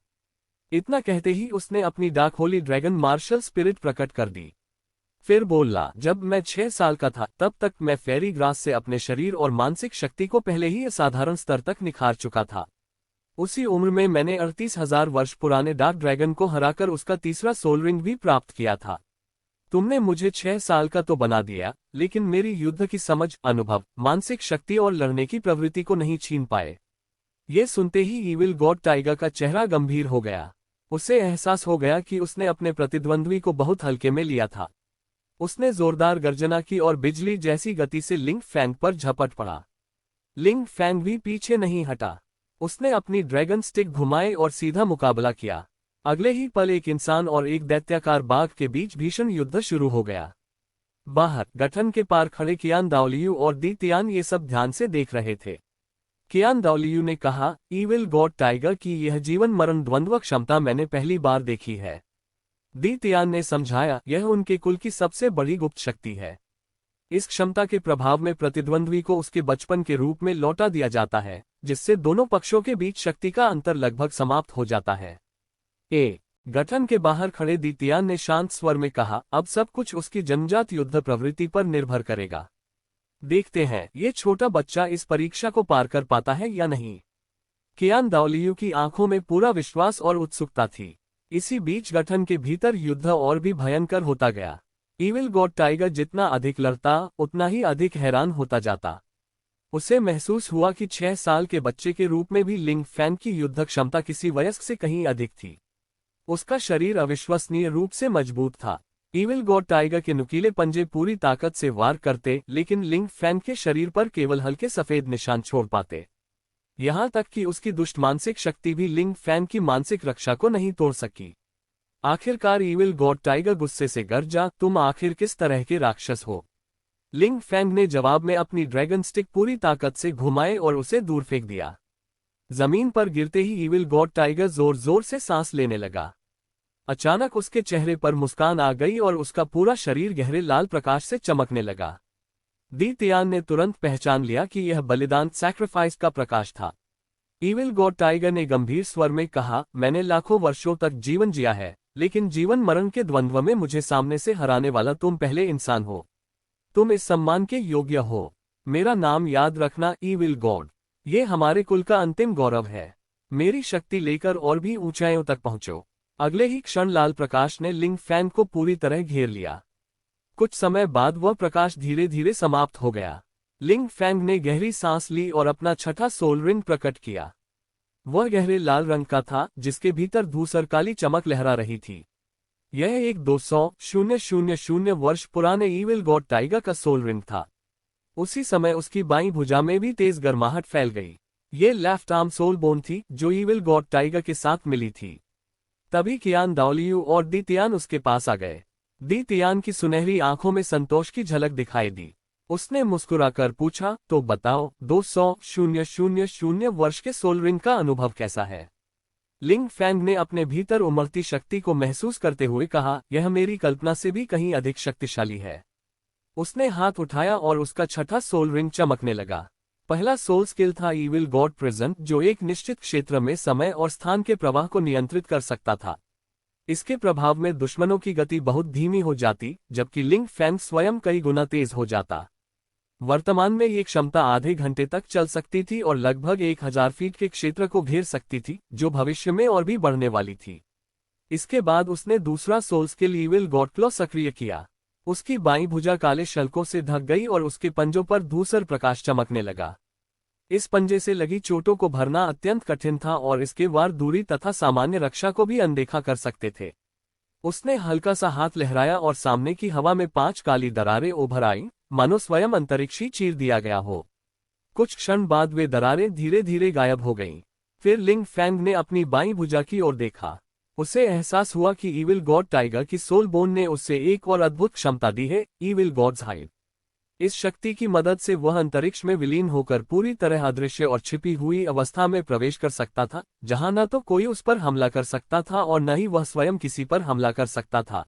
इतना कहते ही उसने अपनी dark holy dragon martial spirit प्रकट कर दी। फिर बोला, जब मैं 6 साल का था, तब तक मैं फेरी ग्रास से अपने शरीर और मानसिक शक्ति को पहले ही असाधारण स्तर तक निखार चुका था। उसी उम्र में मैंने 38,000 वर्ष पुराने डार्क ड्रैगन को हराकर उसका तीसरा सोल रिंग भी प्राप्त किया था। तुमने मुझे 6 साल का तो बना दिया, लेकिन मेरी युद्ध की समझ, अनुभव, मानसिक शक्ति और लड़ने की प्रवृत्ति को नहीं छीन पाए। ये सुनते ही ईविल गॉड टाइगर का चेहरा गंभीर हो गया। उसे एहसास हो गया कि उसने अपने प्रतिद्वंद्वी को बहुत हल्के में लिया था। उसने जोरदार गर्जना की और बिजली जैसी गति से लिंग फैंग पर झपट पड़ा। लिंग फैंग भी पीछे नहीं हटा। उसने अपनी ड्रैगन स्टिक घुमाए और सीधा मुकाबला किया। अगले ही पल एक इंसान और एक दैत्याकार बाघ के बीच भीषण युद्ध शुरू हो गया। बाहर गठन के पार खड़े कियान दाओलियू और दी तियान ये सब ध्यान से देख रहे थे। कियान दाओलियू ने कहा, ईविल गॉड टाइगर की यह जीवन मरण द्वंद्व क्षमता मैंने पहली बार देखी है। दी तियान ने समझाया, यह उनके कुल की सबसे बड़ी गुप्त शक्ति है। इस क्षमता के प्रभाव में प्रतिद्वंद्वी को उसके बचपन के रूप में लौटा दिया जाता है, जिससे दोनों पक्षों के बीच शक्ति का अंतर लगभग समाप्त हो जाता है। गठन के बाहर खड़े दी तियान ने शांत स्वर में कहा, अब सब कुछ उसकी जन्मजात युद्ध प्रवृत्ति पर निर्भर करेगा। देखते हैं ये छोटा बच्चा इस परीक्षा को पार कर पाता है या नहीं। कियान दाओलियू की आंखों में पूरा विश्वास और उत्सुकता थी। इसी बीच गठन के भीतर युद्ध और भी भयंकर होता गया। ईविल गॉड टाइगर जितना अधिक लड़ता उतना ही अधिक हैरान होता जाता। उसे महसूस हुआ कि 6 साल के बच्चे के रूप में भी लिंग फैन की युद्ध क्षमता किसी वयस्क से कहीं अधिक थी। उसका शरीर अविश्वसनीय रूप से मजबूत था। ईविल गॉड टाइगर के नुकीले पंजे पूरी ताकत से वार करते, लेकिन लिंग फैन के शरीर पर केवल हल्के सफेद निशान छोड़ पाते। यहां तक कि उसकी दुष्ट मानसिक शक्ति भी लिंग फैन की मानसिक रक्षा को नहीं तोड़ सकी। आखिरकार ईविल गॉड टाइगर गुस्से से गरजा, तुम आखिर किस तरह के राक्षस हो? लिंग फैंग ने जवाब में अपनी ड्रैगन स्टिक पूरी ताकत से घुमाए और उसे दूर फेंक दिया। जमीन पर गिरते ही ईविल गॉड टाइगर जोर जोर से सांस लेने लगा। अचानक उसके चेहरे पर मुस्कान आ गई और उसका पूरा शरीर गहरे लाल प्रकाश से चमकने लगा। दी तियान ने तुरंत पहचान लिया कि यह बलिदान सैक्रिफाइस का प्रकाश था। ईविल गॉड टाइगर ने गंभीर स्वर में कहा, मैंने लाखों वर्षों तक जीवन जिया है, लेकिन जीवन मरण के द्वंद्व में मुझे सामने से हराने वाला तुम पहले इंसान हो। तुम इस सम्मान के योग्य हो। मेरा नाम याद रखना, ईविल गॉड। ये हमारे कुल का अंतिम गौरव है। मेरी शक्ति लेकर और भी ऊंचाइयों तक पहुंचो। अगले ही क्षण लाल प्रकाश ने लिंग फैन को पूरी तरह घेर लिया। कुछ समय बाद वह प्रकाश धीरे धीरे समाप्त हो गया। लिंग फैंग ने गहरी सांस ली और अपना छठा सोल रिंग प्रकट किया। वह गहरे लाल रंग का था, जिसके भीतर धूसर काली चमक लहरा रही थी। यह एक 200,000 वर्ष पुराने ईविल गॉड टाइगर का सोल रिंग था। उसी समय उसकी बाईं भुजा में भी तेज गर्माहट फैल गई। ये लेफ्ट आर्म सोल बोन थी, जो ईविल गॉड टाइगर के साथ मिली थी। तभी कियान दाओलियू और दी तियान उसके पास आ गए। दी तियान की सुनहरी आंखों में संतोष की झलक दिखाई दी। उसने मुस्कुराकर पूछा, तो बताओ 200,000 वर्ष के सोल रिंग का अनुभव कैसा है? लिंग फैंग ने अपने भीतर उमड़ती शक्ति को महसूस करते हुए कहा, यह मेरी कल्पना से भी कहीं अधिक शक्तिशाली है। उसने हाथ उठाया और उसका छठा सोल रिंग चमकने लगा। पहला सोल स्किल था ईविल गॉड प्रेजेंट, जो एक निश्चित क्षेत्र में समय और स्थान के प्रवाह को नियंत्रित कर सकता था। इसके प्रभाव में दुश्मनों की गति बहुत धीमी हो जाती, जबकि लिंग फैंग स्वयं कई गुना तेज हो जाता। वर्तमान में ये क्षमता आधे घंटे तक चल सकती थी और लगभग 1000 फीट के क्षेत्र को घेर सकती थी, जो भविष्य में और भी बढ़ने वाली थी। इसके बाद उसने दूसरा soul skill evil god claw सक्रिय किया। उसकी बाईं भुजा काले शल्कों से ढक गई और उसके पंजों पर धूसर प्रकाश चमकने लगा। इस पंजे से लगी चोटों को भरना अत्यंत कठिन था और इसके वार दूरी तथा सामान्य रक्षा को भी अनदेखा कर सकते थे। उसने हल्का सा हाथ लहराया और सामने की हवा में 5 काली दरारें उभर आईं, मानो स्वयं अंतरिक्ष ही चीर दिया गया हो। कुछ क्षण बाद वे दरारें धीरे धीरे गायब हो गईं। फिर लिंग फैंग ने अपनी बाईं भुजा की ओर देखा। उसे एहसास हुआ कि ईविल गॉड टाइगर की सोल बोन ने उससे एक और अद्भुत क्षमता दी है, ईविल गॉड्स हाइड। इस शक्ति की मदद से वह अंतरिक्ष में विलीन होकर पूरी तरह अदृश्य और छिपी हुई अवस्था में प्रवेश कर सकता था, जहां न तो कोई उस पर हमला कर सकता था और न ही वह स्वयं किसी पर हमला कर सकता था।